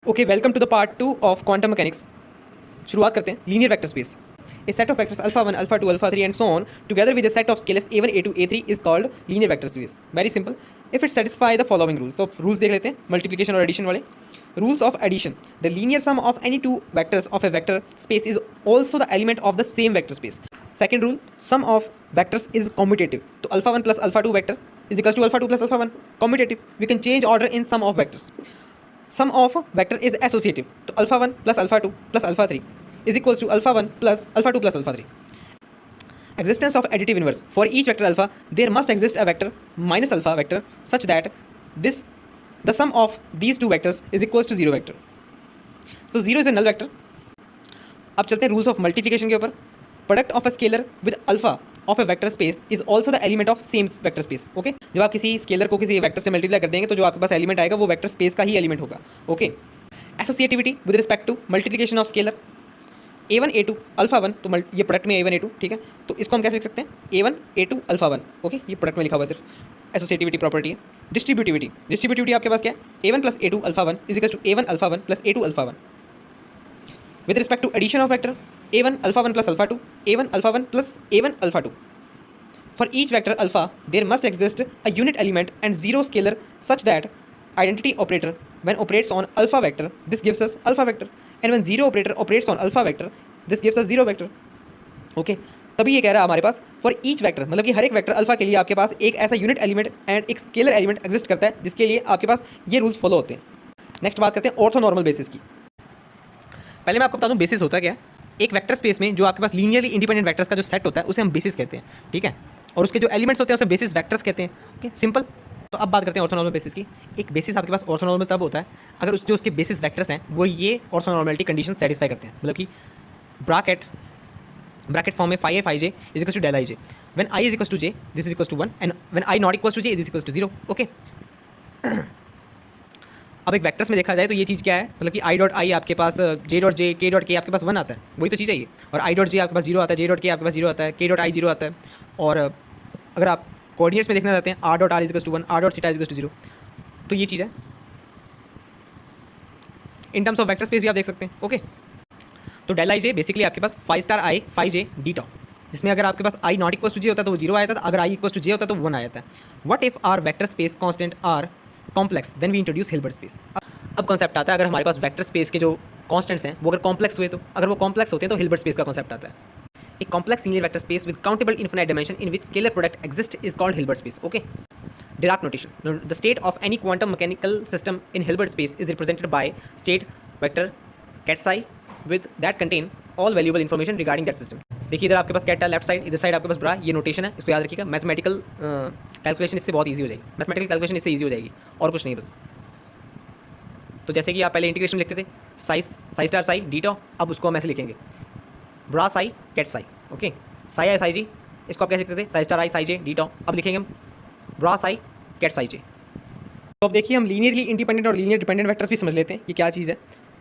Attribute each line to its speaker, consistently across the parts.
Speaker 1: Okay, welcome to the part 2 of quantum mechanics. शुरुआत करते हैं। Linear vector space, a set of vectors alpha 1 alpha 2 alpha 3 and so on together with a set of scalars a1 a2 a3 is called linear vector space. Very simple, if it satisfy the following rules. तो rules देख लेते हैं, multiplication और addition वाले। Rules of addition, the linear sum of any two vectors of A vector space is also the element of the same vector space. Second rule, sum of vectors is commutative. तो alpha 1 plus alpha 2 vector is equals to alpha 2 plus alpha 1, commutative. We can change order in sum of vectors. Sum of vector is associative. तो alpha 1 plus alpha 2 plus alpha 3 is equals to alpha 1 plus alpha 2 plus alpha 3. Existence of additive inverse. For each vector alpha, there must exist a vector minus alpha vector such that the sum of these two vectors is equals to 0 vector. So 0 is a null vector. अब चलते हैं rules of multiplication के ऊपर। Product of a scalar with alpha of A vector space is also the element of same vector space. Okay, जब आप किसी scalar को किसी वेक्टर से मल्टीप्लाई कर देंगे तो जो आपके पास एलिमेंट आएगा वो वेक्टर स्पेस का ही एलिमेंट होगा। Okay, associativity with respect to multiplication of scalar a1 a2 alpha 1, तो ये प्रोडक्ट में a1 a2, ठीक है। तो इसको हम कैसे लिख सकते हैं, a1 a2 अल्फा 1। ओके, ये प्रोडक्ट में लिखा हुआ है, सिर्फ एसोसिएटिविटी प्रॉपर्टी है। डिस्ट्रीब्यूटिविटी, डिस्ट्रीब्यूटिविटी आपके पास क्या है, a1 plus a2 alpha 1 is equal to a1 alpha 1 plus a2 alpha 1। With respect to addition of vector, a1 alpha 1 plus alpha 2 a1 alpha 1 plus a1 alpha 2। For each vector alpha there must exist a unit element and zero scalar such that identity operator when operates on alpha vector this gives us alpha vector and when zero operator operates on alpha vector this gives us zero vector. Okay, तभी ये कह रहा है हमारे पास for each vector, मतलब कि हर एक vector alpha के लिए आपके पास एक ऐसा यूनिट एलिमेंट एंड एक स्केलर एलिमेंट एग्जिस्ट करता है जिसके लिए आपके पास ये रूल्स फॉलो होते हैं। नेक्स्ट बात करते हैं ऑर्थोनॉर्मल बेसिस की। पहले मैं आपको बता दूं बेसिस होता क्या है। एक वेक्टर स्पेस में जो आपके पास लीनियरली इंडिपेंडेंट वेक्टर्स का जो सेट होता है उसे हम बेसिस कहते हैं, ठीक है। और उसके जो एलिमेंट्स होते हैं उसे बेसिस वेक्टर्स कहते हैं। Okay, simple. तो अब बात करते हैं ऑर्थोनॉर्मल बेसिस की। एक बेसिस आपके पास ऑर्थोनॉर्मल तब होता है अगर जो उसके बेसिस वेक्टर्स हैं वो ये ऑर्थोनॉर्मलिटी कंडीशन सेटिस्फाई करते हैं। मतलब कि ब्रैकेट फॉर्म में phi a phi j is equal to del i j when i is equal to j this is equal to 1 and when i not equal to j this is equal to 0। Okay, अब एक vectors में देखा जाए तो ये चीज़ क्या है, मतलब कि i डॉट i आपके पास j dot j k dot k आपके पास 1 आता है, वही तो चीज़ है ये। और i डॉट j आपके पास 0 आता है, j डॉट k आपके पास 0 आता है, k डॉट i 0 आता है। और अगर आप कोऑर्डिनेट्स में देखना चाहते हैं r dot r is equal to 1, r dot theta is equal to 0, तो ये चीज़ है। In terms of vector space भी आप देख सकते हैं। ओके, तो डेल आई जे बेसिकली आपके पास फाइव स्टार आई फाइव जे डी टॉप, जिसमें अगर आपके पास आई नॉट इक्वल टू जे होता है तो वो 0 आया था, अगर आई इक्वल टू जे होता है तो 1 आया था। What if are vector space constant are complex then we introduce Hilbert space. अब कॉन्सेप्ट आता है अगर हमारे पास वेक्टर स्पेस के जो कॉन्स्टेंट्स हैं वो अगर कॉम्प्लेक्स हुए, तो अगर वो कॉम्प्लेक्स होते हैं तो हिल्बर्ट स्पेस का कॉन्सेप्ट आता है। A complex linear vector space with countable infinite dimension in which scalar product exists is called Hilbert space. Okay. Dirac notation. Now, the state of any quantum mechanical system in Hilbert space is represented by state vector cat psi with that contain all valuable information regarding that system. देखिए इधर आपके पास cat है left side, इधर side आपके पास ब्रा, ये notation है, इसको याद रखिएगा। मैथमेटिकल कैलकुलेशन इससे बहुत ईजी हो जाएगी, मैथमेटिकल कैलकुलेशन इससे ईजी हो जाएगी और कुछ नहीं बस। तो जैसे कि आप पहले इंटीग्रेशन लिखते थे साई स्टार साई डी टॉ, अब उसको हम ऐसे लिखेंगे ब्रा psi ket psi. Okay, Sai आई साई जी, इसको आप कैसे लिखते थे साई स्टार आई साई जे डी टॉ, अब लिखेंगे हम ब्रा साई कैट साई जे। तो अब देखिए हम लीनियरली इंडिपेंडेंट और लीनियर डिपेंडेंट वेक्टर्स भी समझ लेते हैं कि क्या चीज़ है।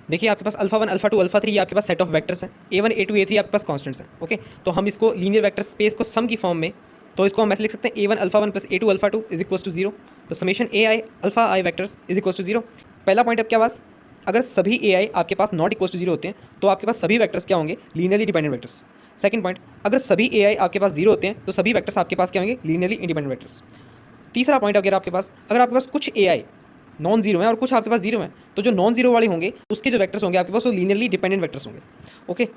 Speaker 1: देखिए आपके पास अल्फा 1 अल्फा 2 अल्फा 3 ये आपके पास सेट ऑफ वेक्टर्स हैं, a1 a2 a3 आपके पास कॉन्स्टेंट्स हैं। ओके, तो हम इसको लीनियर वेक्टर स्पेस को सम की फॉर्म में, तो इसको हम ऐसे लिख सकते हैं a1 alpha 1 plus a2 alpha 2 is equal to 0। तो summation a i alpha i vectors is equal to 0। पहला पॉइंट अब क्या पास, अगर सभी a i आपके पास नॉट इक्वल टू 0 होते हैं तो आपके पास सभी वेक्टर्स क्या होंगे, linearly dependent vectors. Second point, अगर सभी a i आपके पास 0 होते हैं तो सभी वेक्टर्स आपके पास क्या होंगे, लीनियरली इंडिपेंडेंट वेक्टर्स। तीसरा पॉइंट, अगर आपके पास कुछ a i नॉन जीरो हैं और कुछ आपके पास जीरो हैं, तो जो नॉन जीरो वाले होंगे उसके जो वेक्टर्स होंगे आपके पास वो लीनियरली डिपेंडेंट वेक्टर्स होंगे। ओके,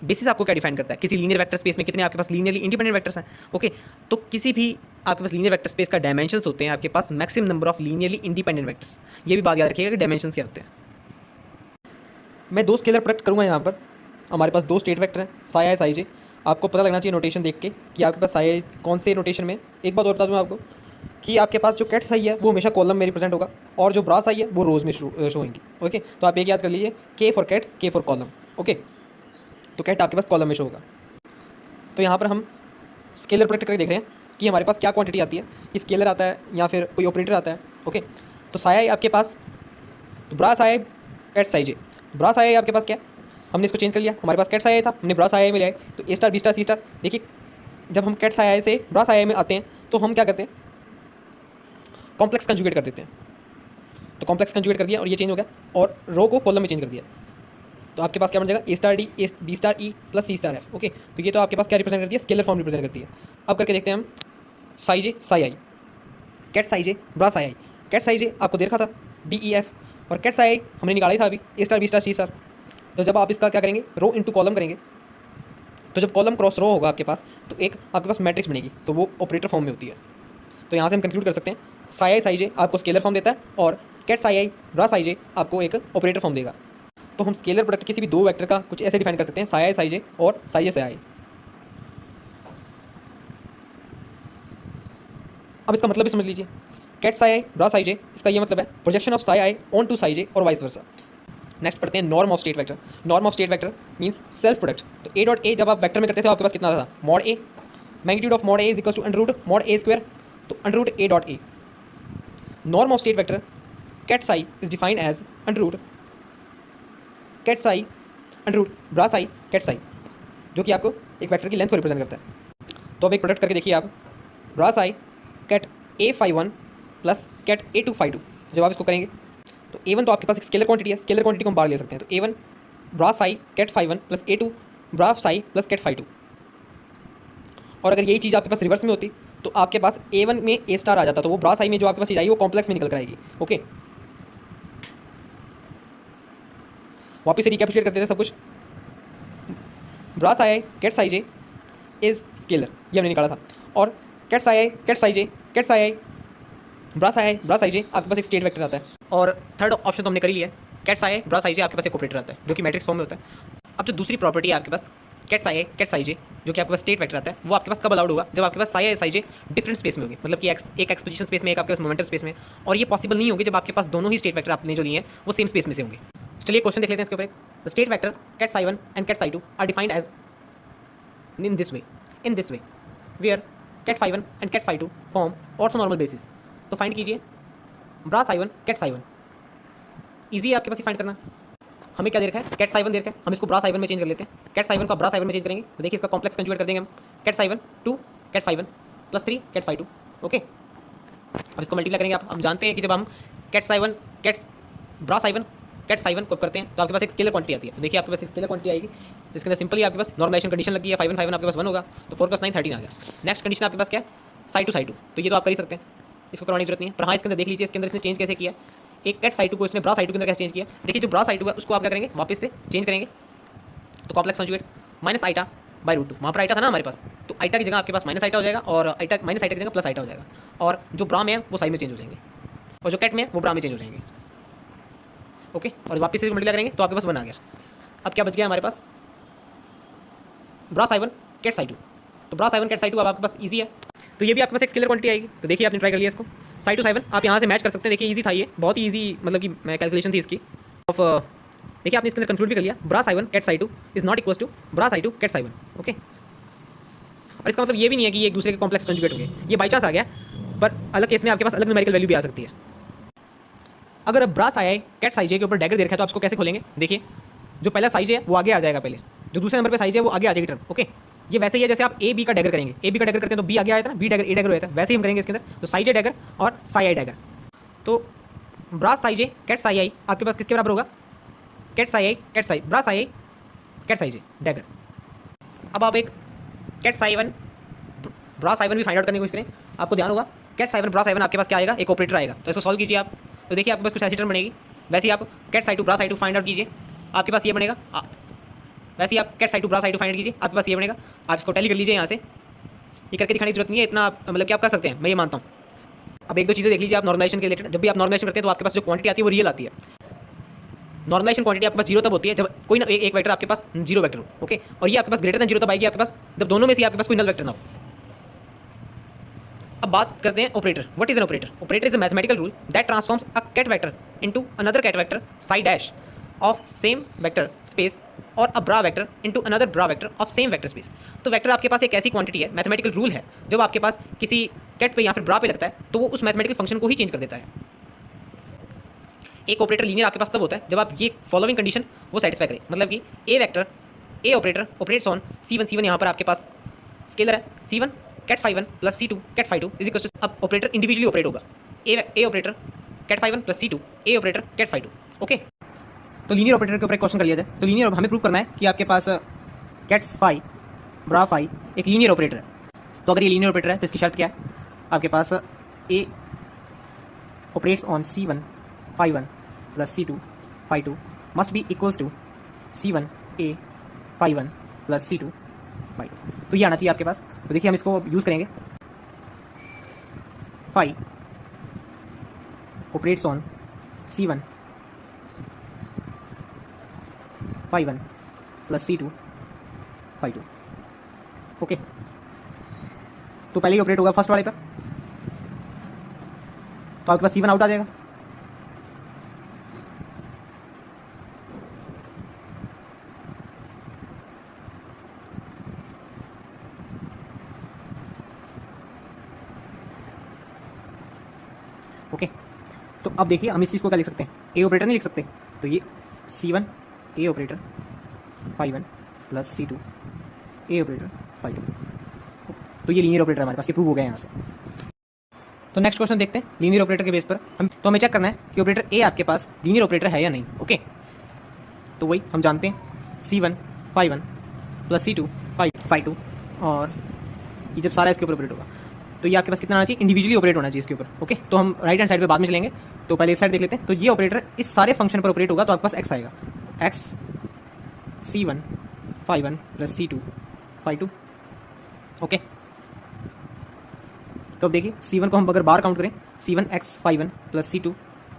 Speaker 1: बेसिस आपको क्या डिफाइन करता है, किसी लीनियर वेक्टर स्पेस में कितने आपके पास लीनियरली इंडिपेंडेंट वेक्टर्स हैं। ओके, तो किसी भी आपके पास लीनियर वेक्टर स्पेस का डायमेंशंस होते हैं आपके पास maximum number of linearly independent vectors. ये भी बात याद रखिएगा कि डायमेंशंस क्या होते हैं। मैं दो स्केलर प्रोडक्ट करूँगा यहाँ पर, हमारे पास दो स्टेट वेक्टर हैं साई आई साई जे। आपको पता लगना चाहिए नोटेशन देख के कि आपके पास साई कौन से नोटेशन में। एक बात और बता दूँ आपको कि आपके पास जो कैट साई है वो हमेशा कॉलम में रिप्रेजेंट होगा और जो ब्रा साई है वो रोज में शो होंगी। ओके, तो आप एक याद कर लीजिए, के फॉर कैट, के फॉर कॉलम। ओके, तो कैट आपके पास कॉलम में शो होगा। तो यहाँ पर हम स्केलर प्रोडक्ट करके देख रहे हैं कि हमारे पास क्या क्वांटिटी आती है, कि स्केलर आता है या फिर कोई ऑपरेटर आता है। ओके, तो साई आपके पास, तो ब्रा साई कैट साई जे, ब्रा साई आपके पास क्या, हमने इसको चेंज कर लिया, हमारे पास कैट साई था, हमने ब्रा साई में ले आए, तो ए star B star c star. देखिए जब हम कैट साई से ब्रा साई में आते हैं तो हम क्या करते हैं, कॉम्प्लेक्स कंजुगेट कर देते हैं। तो कॉम्प्लेक्स कंजुगेट कर दिया और ये चेंज हो गया, और रो को कॉलम में चेंज कर दिया। तो आपके पास क्या बन जाएगा, A star D A B star E plus C star F. Okay, तो ये तो आपके पास क्या रिप्रेजेंट करती है, स्केलर फॉर्म रिप्रेजेंट करती है। अब करके देखते हैं हम साई जे Sai I, ket psi J bra psi I. Ket psi जे आपको दे रखा था डी ई एफ, और कैट साई आई हमने निकाला ही था अभी, ए star B star c star. तो जब आप इसका क्या करेंगे, रो इंटू कॉलम करेंगे, तो जब कॉलम क्रॉस रो होगा आपके पास, तो एक आपके पास मैट्रिक्स बनेगी, तो वो ऑपरेटर फॉर्म में होती है। तो यहाँ से हम कंक्लूड कर सकते हैं साई आई साई जे आपको स्केलर फॉर्म देता है, और ket psi I bra psi जे आपको एक ऑपरेटर फॉर्म देगा। तो हम स्केलर प्रोडक्ट किसी भी दो वेक्टर का कुछ ऐसे डिफाइन कर सकते हैं, साई आई साई जे और साई जे साई आई। अब इसका मतलब भी समझ लीजिए, ket psi I bra psi J, इसका ये मतलब है projection of psi I onto psi J और वाइस वर्सा। नेक्स्ट पढ़ते हैं norm of state vector. Norm of state vector means self product. तो ए डॉट ए जब आप वेक्टर में करते थे आपके पास कितना था, mod A, magnitude of mod A is equal to under root mod A square, तो under root A dot A. Norm of state vector ket psi is defined as under root ket psi under root bra psi ket psi, जो कि आपको एक vector की length को represent करता है। तो अब एक प्रोडक्ट करके देखिए आप, bra psi ket A phi one plus ket A two phi two. जब आप इसको करेंगे तो ए वन तो आपके पास एक स्केलर क्वांटिटी है, स्केलर क्वांटिटी को हम बाहर ले सकते हैं। तो A one bra psi ket phi one plus A two bra psi plus ket phi two. और अगर यही चीज़ आपके पास रिवर्स में होती तो आपके पास ए वन में ए स्टार आ जाता, तो वो ब्रा साई में जो आपके पास चीज़ आई वो कॉम्प्लेक्स में निकल कर आएगी। ओके, वापस से रिकैपिचुलेट करते थे सब कुछ। Bra psi I ket psi J is scalar, ये हमने निकाला था, और ket psi I ket psi J ket psi I bra psi I bra psi J आपके पास एक स्टेट वेक्टर आता है। और थर्ड ऑप्शन तो हमने कर ही लिया है, cat psi I bra psi J आपके पास एक ऑपरेटर आता है जो कि मैट्रिक्स फॉर्म में होता है। अब जो दूसरी प्रॉपर्टी है आपके पास cat psi I ket psi जे, जो कि आपके पास स्टेट वेक्टर आता है, वो आपके पास कब अलाउड होगा, जब आपके पास साई आई साई जे डिफरेंट स्पेस में होगी, मतलब कि एक एक्सपोजिशन स्पेस में, एक आपके पास मोमेंटम स्पेस में। और ये पॉसिबल नहीं होगी जब आपके पास दोनों ही स्टेट वेक्टर आपने जो लिए हैं वो सेम स्पेस में से होंगे। चलिए क्वेश्चन देख लेते हैं इसके ऊपर। The state vector ket psi one and ket psi two are defined as in this way where cat phi 1 and cat phi 2 form orthonormal basis। तो फाइंड कीजिए bra psi one ket psi one. Easy है आपके पास ही find करना। हमें क्या दे रखा है, कैट साई वन दे रखा है, हम इसको ब्रा साई वन में चेंज कर लेते हैं। कैट साई वन को ब्रा साई वन में चेंज करेंगे तो देखिए इसका कॉम्प्लेक्स कंजुगेट कर देंगे हम, ket psi one 2 ket phi one plus 3 ket phi 2। Okay, अब इसको मल्टीप्लाई करेंगे। हम जानते हैं कि जब हम ket psi one ket bra psi one ket psi one को करते हैं तो आपके पास एक स्केलर क्वांटिटी आती है। तो देखिए आपके पास एक स्केलर क्वांटिटी आएगी, जिसके अंदर सिंपली आपके पास नॉर्मलाइजेशन कंडीशन लगी है, फाई वन आपके पास 1 होगा, तो 4 + 9 13 आ गया। नेक्स्ट कंडीशन आपके पास क्या है, साई टू, तो ये तो आप कर ही सकते हैं, इसको करवाने की जरूरत नहीं है। पर हाँ, इसके अंदर देख लीजिए इसके अंदर इसने चेंज कैसे किया। एक कैट साई टू को इसने ब्रा साई टू के अंदर कैसे चेंज किया। देखिए जो ब्रा साई टू है उसको आप क्या करेंगे, वापस से चेंज करेंगे, तो complex conjugate minus eta by root 2। वहाँ पर आइटा था ना हमारे पास, तो आइटा की जगह आपके पास माइनस आइटा हो जाएगा, और आइटा माइनस आइटा की जगह प्लस आइटा हो जाएगा, और जो ब्रा में है वो साई में चेंज हो जाएंगे, और जो कैट में है वो ब्रा में चेंज हो जाएंगे। ओके, और वापस से मल्टीप्लाई करेंगे तो आपके पास 1 आ गया। अब क्या बच गया हमारे पास, bra psi one ket psi two. तो bra psi one ket psi two अब आपके पास ईजी है, तो ये भी आपके पास एक स्केलर क्वांटिटी आएगी। तो देखिए आपने ट्राई कर लिया इसको, साई टू साई वन आप यहाँ से मैच कर सकते हैं। देखिए ईजी था, ये बहुत ही ईजी मतलब कि कैलकुलेशन थी इसकी। ऑफ देखिए आपने इसके अंदर कंक्लूड भी कर लिया, bra psi one ket psi two is not equal to bra psi two ket psi one. Okay, और इसका मतलब ये भी नहीं है कि ये एक दूसरे के कॉम्प्लेक्स कंजुगेट हो गए, ये बाई चांस आ गया, पर अलग केस में आपके पास अलग न्यूमेरिकल वैल्यू भी आ सकती है। अगर ब्रा साई आई कैट साई जे के ऊपर डैगर दे रखा है तो आप इसको कैसे खोलेंगे। देखिए जो पहला साई जे है वो आगे आ जाएगा, पहले जो दूसरे नंबर पे साई जे है वो आगे आ जाएगी टर्म। ओके, ये वैसे ही है जैसे आप ए बी का डैगर करेंगे, ए बी का डैगर करते हैं तो बी आगे आया था ना, बी डैगर ए डैगर होता है, वैसे ही हम करेंगे इसके अंदर। तो साई जे डैगर और साई आई डैगर, तो bra psi J ket psi आई आपके पास किसके बराबर होगा, cat psi I ket psi bra psi I ket psi J dagger. अब आप एक cat psi one bra psi one भी फाइंड आउट करने की कोशिश करें। आपको ध्यान होगा cat psi one bra psi one आपके पास क्या आएगा, एक ऑपरेटर आएगा, तो इसको सॉल्व कीजिए आप। तो देखिए आपके पास कुछ ऐसी टर्म बनेगी, वैसे ही आप cat psi to bra psi to find out कीजिए, आपके पास ये बनेगा। वैसे ही आप cat psi to bra psi to find कीजिए, आपके पास ये बनेगा। आप इसको टैली कर लीजिए यहाँ से, ये करके दिखाने की जरूरत नहीं है इतना, मतलब कि आप कर सकते हैं, मैं ये मानता हूँ। अब एक दो चीज़ें देख लीजिए आप नॉर्मलाइजेशन के रिलेटेड। जब भी आप नॉर्मलाइजेशन करते हैं तो आपके पास जो क्वांटिटी आती है वो रियल आती है। नॉर्मलाइजेशन क्वांटिटी आपके पास जीरो तब होती है जब कोई ना एक वेक्टर आपके पास जीरो वेक्टर हो। ओके, और ये आपके पास ग्रेटर देन जीरो तब आएगी आपके पास जब दोनों में से आपके पास कोई नल वेक्टर ना हो। अब बात करते हैं operator. What is an operator? Operator is a mathematical rule that transforms a ket vector into another ket vector psi dash of same vector space और a bra vector into another bra vector of same vector space. तो vector आपके पास एक ऐसी quantity है, mathematical rule है, जब आपके पास किसी कैट पे या फिर ब्रा पे लगता है तो वो उस मैथमेटिकल फंक्शन को ही चेंज कर देता है। एक ऑपरेटर लीनियर आपके पास तब होता है जब आप ये फॉलोइंग कंडीशन वो सेटिस्फाई करें, मतलब कि A vector A operator operates on C1 यहाँ पर आपके पास स्केलर है C1 ket phi one plus C2 ket phi two is equal to, अब ऑपरेटर इंडिविजुअली ऑपरेट होगा। A operator ket phi one plus C2 A operator ket phi two. Okay, तो linear operator के ऊपर एक question कर लिया जाए। तो लीनियर हमें प्रूव करना है कि आपके पास कैट फाई ब्रा फाई एक लीनियर ऑपरेटर है। तो अगर ये लीनियर ऑपरेटर है तो इसकी शर्त क्या है, आपके पास A operates on C1 phi one plus C2 phi two must be equals to C1 A phi one plus C2 phi two. तो ये आना चाहिए आपके पास। तो देखिए हम इसको यूज़ करेंगे, phi operates on C1 phi one plus C2 phi two. Okay, तो पहले ही ऑपरेट होगा फर्स्ट वाले पर, तो आपके पास C1 आउट आ जाएगा। ओके, तो अब देखिए हम इस चीज़ को क्या लिख सकते हैं, ए ऑपरेटर नहीं लिख सकते। तो ये C1 A operator phi one plus C2 A operator phi two. तो ये लीनियर ऑपरेटर हमारे पास ये प्रूव हो गया यहाँ से। तो नेक्स्ट क्वेश्चन देखते हैं लीनियर ऑपरेटर के बेस पर। हमें चेक करना है कि ऑपरेटर ए आपके पास लीनियर ऑपरेटर है या नहीं। ओके, तो वही हम जानते हैं C1 phi one plus C2 phi two, और ये जब सारा इसके ऊपर ऑपरेट होगा तो ये आपके पास कितना आना चाहिए, इंडिविजुअली ऑपरेट होना चाहिए इसके ऊपर। ओके, तो हम राइट हैंड साइड पे बाद में चलेंगे, तो पहले इस साइड देख लेते हैं। तो ये ऑपरेटर इस सारे फंक्शन पर ऑपरेट होगा तो आपके पास एक्स आएगा, X C1 phi one plus C2 phi two. Okay, तो अब देखिए C1 को हम अगर बार काउंट करें, C1 X phi one plus C2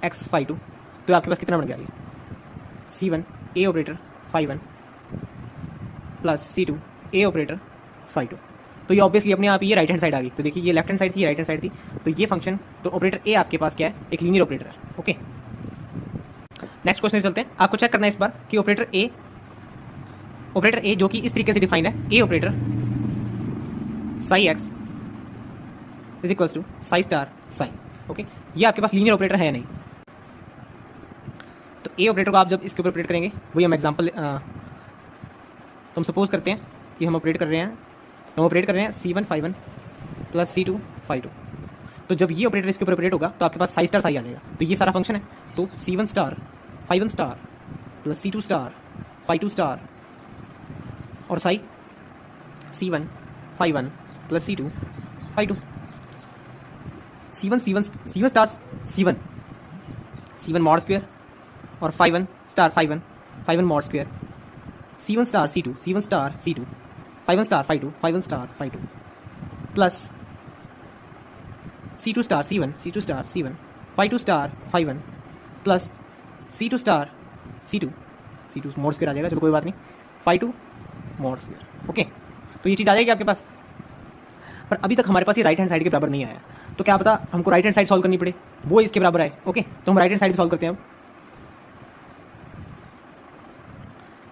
Speaker 1: X phi two, तो आपके पास कितना बन गया ये C1 A operator phi one plus C2 A operator phi two. तो ये ऑब्वियसली अपने आप ये राइट हैंड साइड आ गई। तो देखिए ये लेफ्ट हैंड साइड थी, ये राइट हैंड साइड थी, तो ये फंक्शन तो ऑपरेटर ए आपके पास क्या है, एक लीनियर ऑपरेटर है। ओके, नेक्स्ट क्वेश्चन चलते हैं। आपको चेक करना है इस बार कि ऑपरेटर ए जो कि इस तरीके से डिफाइन है, A operator psi X is equals to psi star sine. Okay, ये आपके पास लीनियर ऑपरेटर है या नहीं। तो ए ऑपरेटर को आप जब इसके ऊपर ऑपरेट करेंगे, वही हम एग्जांपल तो हम सपोज करते हैं कि हम ऑपरेट कर रहे हैं C1 phi one plus C2 phi two. तो जब ये ऑपरेटर इसके ऊपर ऑपरेट होगा तो आपके पास साई स्टार साई आ जाएगा। तो ये सारा फंक्शन है, तो C1 star phi one star plus C2 star phi two star और psi C1 phi one plus C2 phi two. C1 star C1 mod square और phi one star phi one mod square, C1 star C2 phi one star phi two plus C2 star C1 phi two star phi one plus C2 star C2 mod square आ जाएगा, चलो कोई बात नहीं, phi two mod square. Okay, तो ये चीज़ आ जाएगी आपके पास। पर अभी तक हमारे पास ये राइट हैंड साइड के बराबर नहीं आया, तो क्या पता हमको राइट हैंड साइड सॉल्व करनी पड़े, वो इसके बराबर आए। ओके, तो हम राइट हैंड साइड सॉल्व करते हैं अब।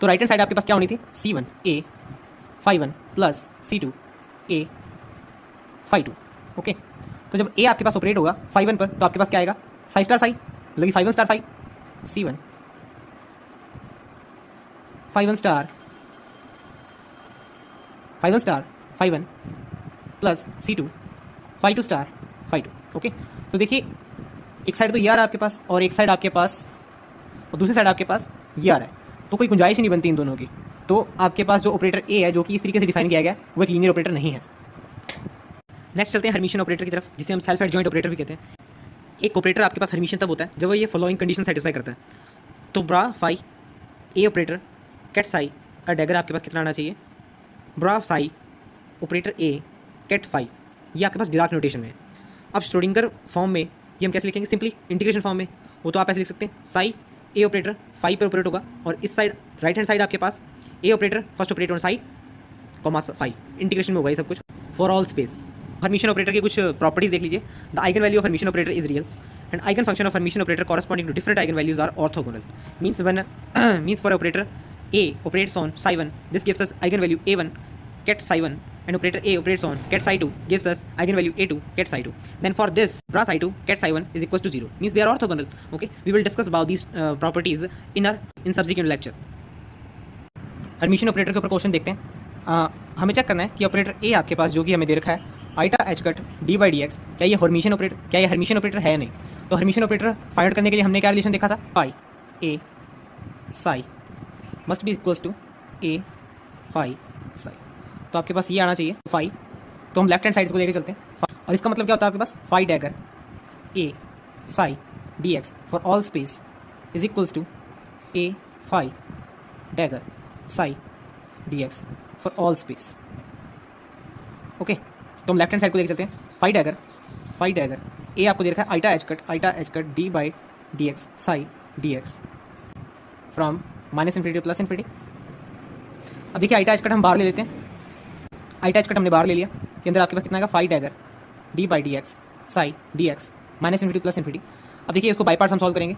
Speaker 1: तो राइट हैंड साइड आपके पास क्या होनी थी, C1 A phi one plus C2 A phi two. Okay, तो जब ए आपके पास ऑपरेट होगा फाई वन पर तो आपके पास क्या आएगा, साई स्टार साई, मतलब phi one star phi, C1 phi one star phi one plus C2 phi two star phi two. Okay, तो देखिए एक साइड तो ये आ रहा है आपके पास और एक साइड आपके पास और दूसरी साइड आपके पास ये आ रहा है, तो कोई गुंजाइश ही नहीं बनती इन दोनों की। तो आपके पास जो ऑपरेटर ए है जो कि इस तरीके से डिफाइन किया गया वो एक लीनियर ऑपरेटर नहीं है। नेक्स्ट चलते हैं हर्मिशियन ऑपरेटर की तरफ, जिसे हम सेल्फ एडजॉइंट ऑपरेटर भी कहते हैं। एक ऑपरेटर आपके पास हर्मिशियन तब होता है जब वो ये फॉलोइंग कंडीशन सेटिस्फाई करता है। तो ब्रा फाई ए ऑपरेटर कैट साई का डैगर आपके पास कितना आना चाहिए, ब्रा साई ऑपरेटर ए कैट फाई, ये आपके पास डिराक नोटेशन में है। अब श्रोडिंगर फॉर्म में ये हम कैसे लिखेंगे, सिंपली इंटीग्रेशन फॉर्म में, वो तो आप ऐसे लिख सकते हैं, साई ए ऑपरेटर फाई पर ऑपरेट होगा और इस साइड राइट हैंड साइड आपके पास A operator first operate on side comma phi, integration में होगा ये सब कुछ for all space. Hermitian operator की कुछ प्रॉपर्टीज देख लीजिए। The eigen value of Hermitian operator is real and eigen function of Hermitian operator corresponding to different eigen values are orthogonal. Means for operator A operates on psi 1, this gives us eigenvalue A1 ket psi 1, and operator A operates on ket psi 2 gives us eigenvalue A2 ket psi 2. Then for this bra psi 2 ket psi 1 is equals to 0, means they are orthogonal. Okay, we will discuss about these properties in subsequent lecture. Hermitian operator के ऊपर question देखते हैं। हमें check करना है कि operator ए आपके पास जो कि हमें दे रखा है iota H cut D by D x, क्या ये हर्मिशियन ऑपरेटर है या नहीं। तो हर्मिशियन ऑपरेटर फाइंड आउट करने के लिए हमने क्या रिलेशन देखा था, phi A psi must be equals to A phi psi. तो आपके पास ये आना चाहिए फाई, तो हम लेफ्ट हैंड साइड को लेके चलते हैं और इसका मतलब क्या होता है आपके पास phi dagger A psi D x for all space is equals to A phi dagger psi D x for all space. Okay, तो हम लेफ्ट हैंड साइड को लेके चलते हैं। फाई डैगर ए आपको दे रखा है iota H cut D by D x psi D x from minus infinity to plus infinity. अब देखिए आइटा एच कट हम बाहर ले लेते हैं, आइटा एच कट हमने बाहर ले लिया, के अंदर आपके पास कितना आएगा phi dagger d by D x psi D x minus infinity plus infinity. अब देखिए इसको बाई पार्ट्स हम सॉल्व करेंगे,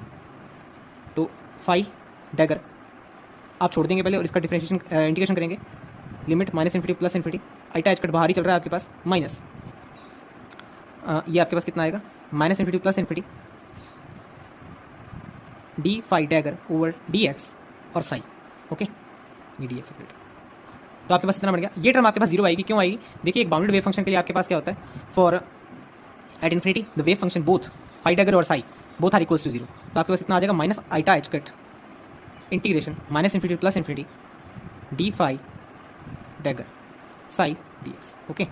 Speaker 1: तो फाई डैगर आप छोड़ देंगे पहले और इसका डिफरेंशिएशन इंटीग्रेशन करेंगे, limit minus infinity plus infinity, eta H cut बाहर ही चल रहा है आपके पास माइनस, ये आपके पास कितना आएगा minus infinity plus infinity D phi dagger over D x और साई। ओके, ये डी एक्स ऑपरेटर, तो आपके पास कितना बन गया, ये टर्म आपके पास जीरो आएगी। क्यों आएगी, देखिए एक बाउंडेड वेव फंक्शन के लिए आपके पास क्या होता है, for at infinity the wave function both phi dagger और psi both are equals to zero. तो आपके पास कितना आ जाएगा minus iota H cut integration minus infinity plus infinity D phi dagger psi D x. Okay,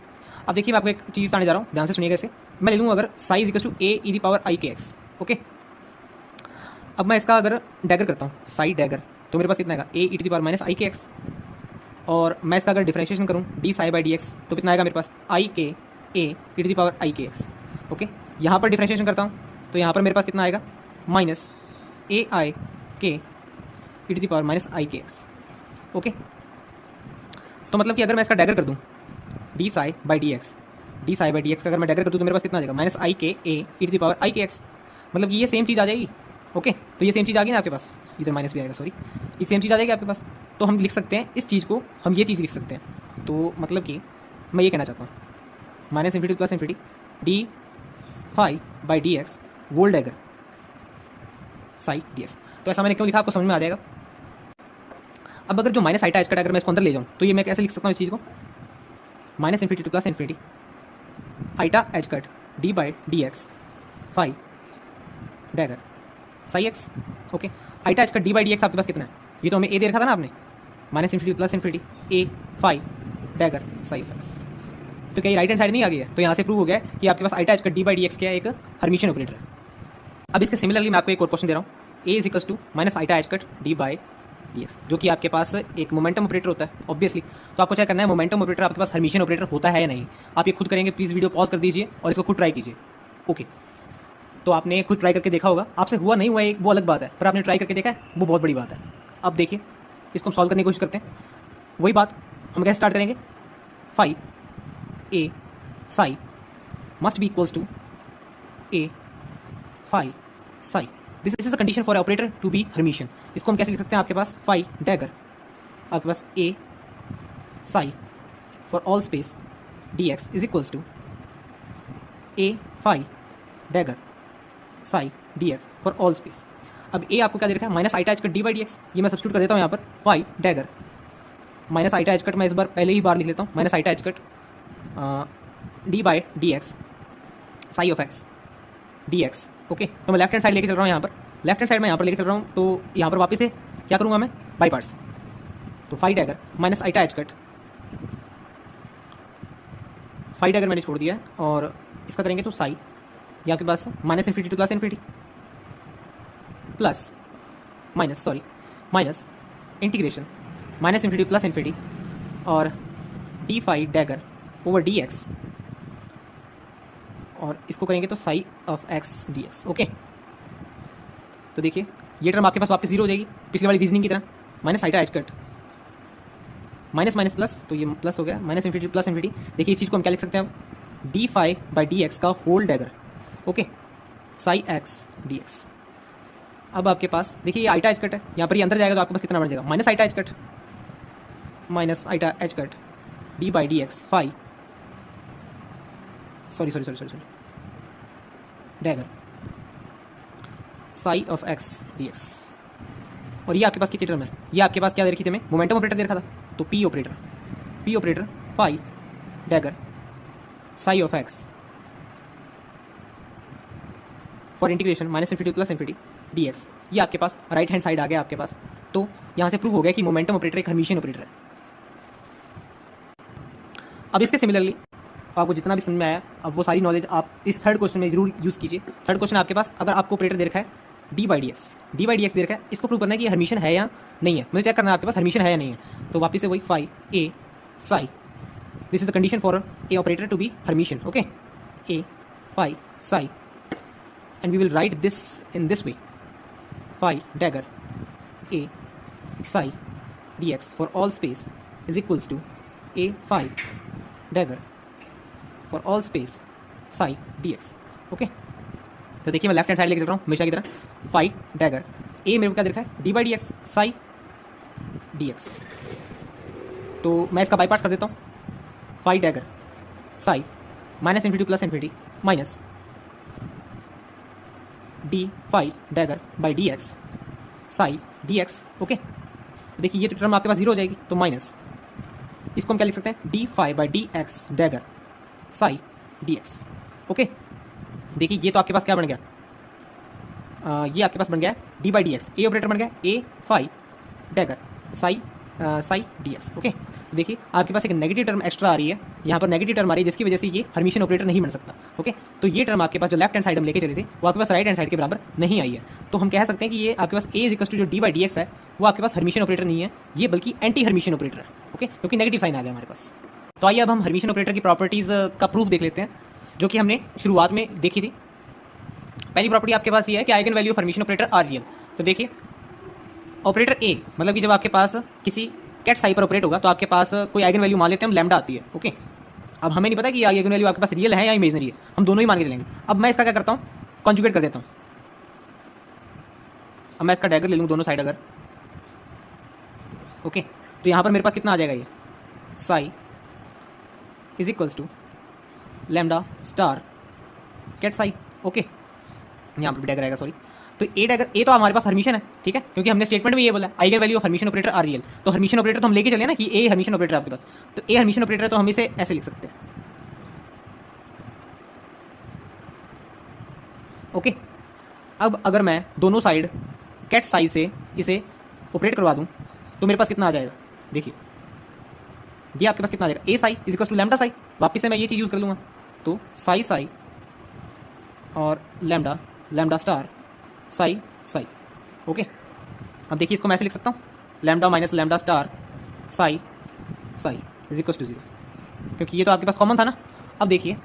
Speaker 1: अब देखिए मैं आपको एक चीज़ बताने जा रहा हूँ, ध्यान से सुनिएगा इसे। मैं ले लूँगा अगर psi is equal to A E the power आई के एक्स। ओके, अब मैं इसका अगर डैगर करता हूँ साई डैगर, तो मेरे पास कितना आएगा ए e to the power minus i के एक्स, और मैं इसका अगर डिफरेंशिएशन करूँ D psi by D x, तो कितना आएगा मेरे पास आई के ए ई टू दी पावर आई के एक्स। ओके, यहाँ पर डिफरेंशिएशन करता हूँ तो यहाँ पर मेरे पास कितना आएगा माइनस ए आई के ई to the power minus i के एक्स। ओके, तो मतलब कि अगर मैं इसका डैगर कर दूँ D psi by D x, D psi by D X का अगर मैं डैगर कर दूँ तो मेरे पास कितना आ जाएगा माइनस आई के ए ई टू दी पावर आई के एक्स, मतलब कि ये सेम चीज़ आ जाएगी। ओके, तो ये सेम चीज़ आ गई ना आपके पास, इधर माइनस भी आएगा, सॉरी, ये सेम चीज़ आ जाएगी आपके पास। तो हम लिख सकते हैं इस चीज़ को, हम ये चीज़ लिख सकते हैं। तो मतलब कि मैं ये कहना चाहता हूँ minus infinity plus infinity D phi by D x whole dagger psi D x. तो ऐसा मैंने क्यों लिखा आपको समझ में आ जाएगा। अब अगर जो माइनस आइटा एच कट अगर मैं इसको अंदर ले जाऊँ तो ये मैं कैसे लिख सकता हूँ इस चीज़ को, minus infinity to plus infinity eta H cut D by D x phi dagger psi x. Okay, eta H cut D by D x आपके पास कितना है, ये तो हमें ए दे रखा था ना आपने, माइनस इन्फिनिटी प्लस इन्फिनिटी ए फाई डैगर साई एक्स। तो क्या ये राइट हैंड साइड नहीं आ गई है, तो यहाँ से प्रूव हो गया कि आपके पास iota H cut D by D x क्या है, एक हर्मिशियन ऑपरेटर है। अब इसके सिमिलरली मैं आपको एक और क्वेश्चन दे रहा हूँ, A is equals to minus iota H cut D by D X, जो कि आपके पास एक मोमेंटम ऑपरेटर होता है ऑब्वियसली। तो आपको क्या करना है, मोमेंटम ऑपरेटर आपके पास हर्मिशियन ऑपरेटर होता है या नहीं, आप ये खुद करेंगे। प्लीज़ वीडियो पॉज कर दीजिए और इसको खुद ट्राई कीजिए। ओके, तो आपने खुद ट्राई करके देखा होगा, आपसे हुआ नहीं हुआ एक वो अलग बात है, पर आपने ट्राई करके देखा है वो बहुत बड़ी बात है। अब देखिए इसको हम सॉल्व करने की कोशिश करते हैं। वही बात हम कैसे स्टार्ट करेंगे, phi A psi must be equals to A phi psi, this is the condition for operator to be hermitian. इसको हम कैसे लिख सकते हैं, आपके पास फाई डैगर आपके पास A psi for all space D X is equals to A phi dagger psi D x for all space. अब ए आपको क्या दे रखा है, minus iota H cut D by D x, ये मैं सब्स्टिट्यूट कर देता हूँ यहाँ पर, phi dagger minus iota H cut मैं इस बार पहले ही बार लिख लेता हूँ, minus iota H cut D by D x Sai of x D x. Okay, तो मैं लेफ्ट हैंड साइड लेके चल रहा हूँ, यहाँ पर लेफ्ट हैंड साइड मैं यहाँ पर लेके चल रहा हूँ, तो यहाँ पर वापस से क्या करूँगा मैं, बाई पार्ट्स, तो phi dagger minus iota H cut, phi dagger मैंने छोड़ दिया है और इसका करेंगे तो साई, ये आपके पास minus infinity to plus infinity plus minus sorry minus integration minus infinity plus infinity और D phi dagger over D x, और इसको करेंगे तो psi of x D x. Okay, तो देखिए ये टर्म आपके पास वापस जीरो हो जाएगी पिछली वाली रीजनिंग की तरह, minus iota H cut minus minus plus, तो ये प्लस हो गया, माइनस इन्फिनिटी प्लस इन्फिनिटी। देखिए इस चीज़ को हम क्या लिख सकते हैं, D phi by D X का whole dagger, okay, psi X D X. अब आपके पास देखिए ये आइटा एच कट है, यहाँ पर ये अंदर जाएगा तो आपके पास कितना बन जाएगा, minus iota H cut minus iota H cut D by D x phi sorry sorry sorry sorry sorry dagger psi of x D x. और ये आपके पास कितनी टर्म है, ये आपके पास क्या दे रखी थी, हमें मोमेंटम ऑपरेटर दे रखा था, तो p operator phi dagger psi of x for integration minus infinity plus infinity d x. ये आपके पास राइट हैंड साइड आ गया आपके पास। तो यहाँ से प्रूव हो गया कि मोमेंटम ऑपरेटर एक हर्मिशियन ऑपरेटर है। अब इसके सिमिलरली आपको जितना भी समझ में आया, अब वो सारी नॉलेज आप इस थर्ड क्वेश्चन में जरूर यूज़ कीजिए। थर्ड क्वेश्चन आपके पास अगर आपको ऑपरेटर दे रखा है डी बाई डी एक्स दे रखा है, इसको प्रूव करना है कि हर्मिशियन है या नहीं है। मुझे चेक करना है आपके पास हर्मिशियन है या नहीं है। तो वापस से वही phi A psi, this is the condition for A operator to be Hermitian. Okay, A phi psi, and we will write this in this way, phi dagger A psi D x for all space is equals to A phi dagger for all space psi D x. Okay, तो देखिए मैं left hand side लेके चल रहा हूँ हमेशा की तरह। फाई डैगर ए मेरे को क्या देखा है d by D x psi D x. तो मैं इसका बाईपास कर देता हूँ। Phi dagger psi minus infinity plus infinity minus d phi dagger by D x psi D x. Okay, देखिए ये तो टर्म आपके पास जीरो हो जाएगी, तो माइनस इसको हम क्या लिख सकते हैं D phi by D x dagger psi D x. Okay, देखिए ये तो आपके पास क्या बन गया, ये आपके पास बन गया D by D X, A operator बन गया A phi dagger psi psi D x. Okay, देखिए आपके पास एक नेगेटिव टर्म एक्स्ट्रा आ रही है, यहाँ पर नेगेटिव टर्म आ रही है जिसकी वजह से ये हर्मिशियन ऑपरेटर नहीं बन सकता। ओके, तो ये टर्म आपके पास जो लेफ्ट हैंड साइड हम लेके चले थे वो आपके पास राइट हैंड साइड के बराबर नहीं आई है। तो हम कह सकते हैं कि ये आपके पास ए इक्वल टू जो डी बाई डी एक्स है वो आपके पास हर्मिशियन ऑपरेटर नहीं है, ये बल्कि एंटी हर्मिशियन ऑपरेटर है। ओके, क्योंकि नेगेटिव साइन आ गया हमारे पास। तो आइए अब हम हर्मिशियन ऑपरेटर की प्रॉपर्टीज़ का प्रूफ देख लेते हैं, जो कि हमने शुरुआत में देखी थी। पहली प्रॉपर्टी आपके पास ये है कि eigen value of Hermitian operator are real. तो देखिए ऑपरेटर ए मतलब कि जब आपके पास किसी कैट साई पर ऑपरेट होगा तो आपके पास कोई आइगन वैल्यू मान लेते हैं हम लैम्डा आती है। ओके, अब हमें नहीं पता कि आइगन वैल्यू आपके पास रियल है या इमेजनरी है, हम दोनों ही मान के चलेंगे। अब मैं इसका क्या करता हूँ कॉन्जुगेट कर देता हूँ। अब मैं इसका डैगर ले लूँ दोनों साइड अगर। ओके, तो यहाँ पर मेरे पास कितना आ जाएगा, ये psi is equals to lambda star ket psi. Okay, यहाँ पर भी डैगर आएगा, सॉरी। तो ए डैगर ए तो हमारे पास हर्मिशियन है, ठीक है, क्योंकि हमने स्टेटमेंट में ये बोला eigen value of Hermitian operator are real. तो हर्मिशियन ऑपरेटर तो हम लेके चले ना कि ए हर्मिशियन ऑपरेटर आपके पास, तो ए हर्मिशियन ऑपरेटर है तो हम इसे ऐसे लिख सकते हैं। ओके, अब अगर मैं दोनों साइड कैट साई से इसे ऑपरेट करवा दूं तो मेरे पास कितना आ जाएगा, देखिए ये आपके पास कितना आ जाएगा A psi is equal to lambda psi. वापिस से मैं ये चीज़ यूज़ कर लूँगा, तो साई साई और lambda lambda star psi psi. Okay, अब देखिए इसको मैं ऐसे लिख सकता हूँ lambda minus lambda star psi psi is equal to zero, क्योंकि ये तो आपके पास कॉमन था ना। अब देखिए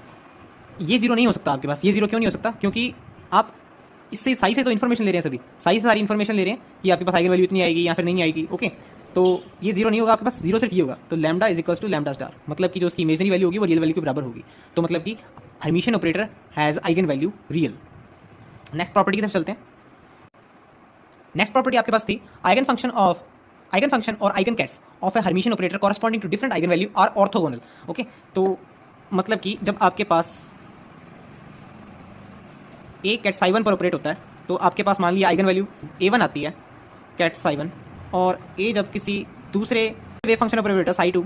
Speaker 1: ये जीरो नहीं हो सकता आपके पास, ये जीरो क्यों नहीं हो सकता, क्योंकि आप इससे साई से तो इन्फॉर्मेशन ले रहे हैं, सभी साई से सारी इन्फॉर्मेशन ले रहे हैं कि आपके पास आइगन वैल्यू इतनी आएगी या फिर नहीं आएगी। ओके, तो ये जीरो नहीं होगा आपके पास, जीरो सिर्फ ये होगा। तो lambda is equal to lambda star, मतलब कि जो उसकी इमेजनरी वैल्यू होगी वो रियल वैल्यू के बराबर होगी। तो मतलब कि Hermitian operator has eigen value real. Next property की तरफ चलते हैं। नेक्स्ट प्रॉपर्टी आपके पास थी आइगन फंक्शन और eigen kets of a Hermitian operator corresponding to different eigen value are orthogonal. Okay, तो मतलब कि जब आपके पास ए कैट साई वन पर ऑपरेट होता है तो आपके पास मान लिया आइगन वैल्यू A1 आती है कैट साई वन, और ए जब किसी दूसरे वेव फंक्शन पर ऑपरेट होता है साई टू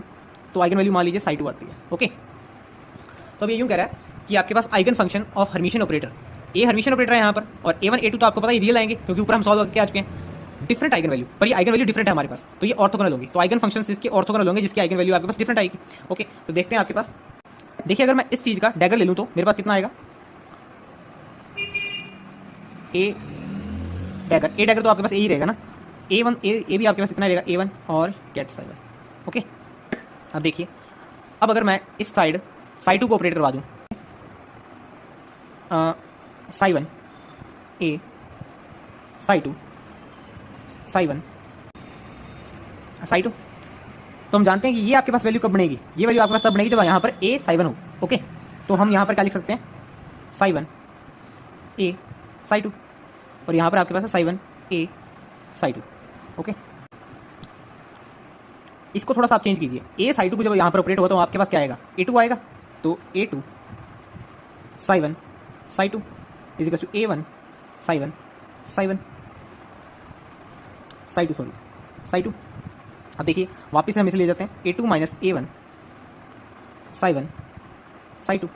Speaker 1: तो आइगन वैल्यू मान लीजिए साई टू आती है। ओके, तो अब ये यूँ कह रहा है कि आपके पास eigen function of Hermitian operator A Hermitian operator है यहाँ पर, और A1 A2 तो आपको पता है रियल आएंगे क्योंकि ऊपर हम सॉल्व करके आ चुके हैं। डिफरेंट आइगन वैल्यू, पर ये आइगन वैल्यू डिफरेंट है हमारे पास, तो ये ऑर्थोगोनल होंगी। तो आइगन फंक्शन इसके ऑर्थोगोनल होंगे जिसकी आइगन वैल्यू आपके पास डिफरेंट आएगी। ओके, तो देखते हैं आपके पास, देखिए अगर मैं इस चीज़ का डैगर ले लूँ तो मेरे पास कितना आएगा ए डैगर तो आपके पास ए ही रहेगा ना, A1 ए भी आपके पास कितना रहेगा A1 और कैट साई वन। ओके, अब देखिए अब अगर मैं इस साइड साई टू को ऑपरेट करवा दूँ psi one A psi two psi one psi two, तो हम जानते हैं कि ये आपके पास वैल्यू कब बनेगी, ये वैल्यू आपके पास तब बनेगी जब यहाँ पर ए साई वन हो। ओके, तो हम यहाँ पर क्या लिख सकते हैं psi one A psi two, और यहाँ पर आपके पास है Sai one A psi to. Okay, इसको थोड़ा सा आप चेंज कीजिए, ए साई टू को जब यहाँ पर ऑपरेट होगा तो आपके पास क्या आएगा A2 आएगा, तो A2 psi one psi two is equal to A1 psi one psi one psi two, sorry psi two. अब देखिए वापस हम इसे ले जाते हैं A2 minus A1 psi one psi two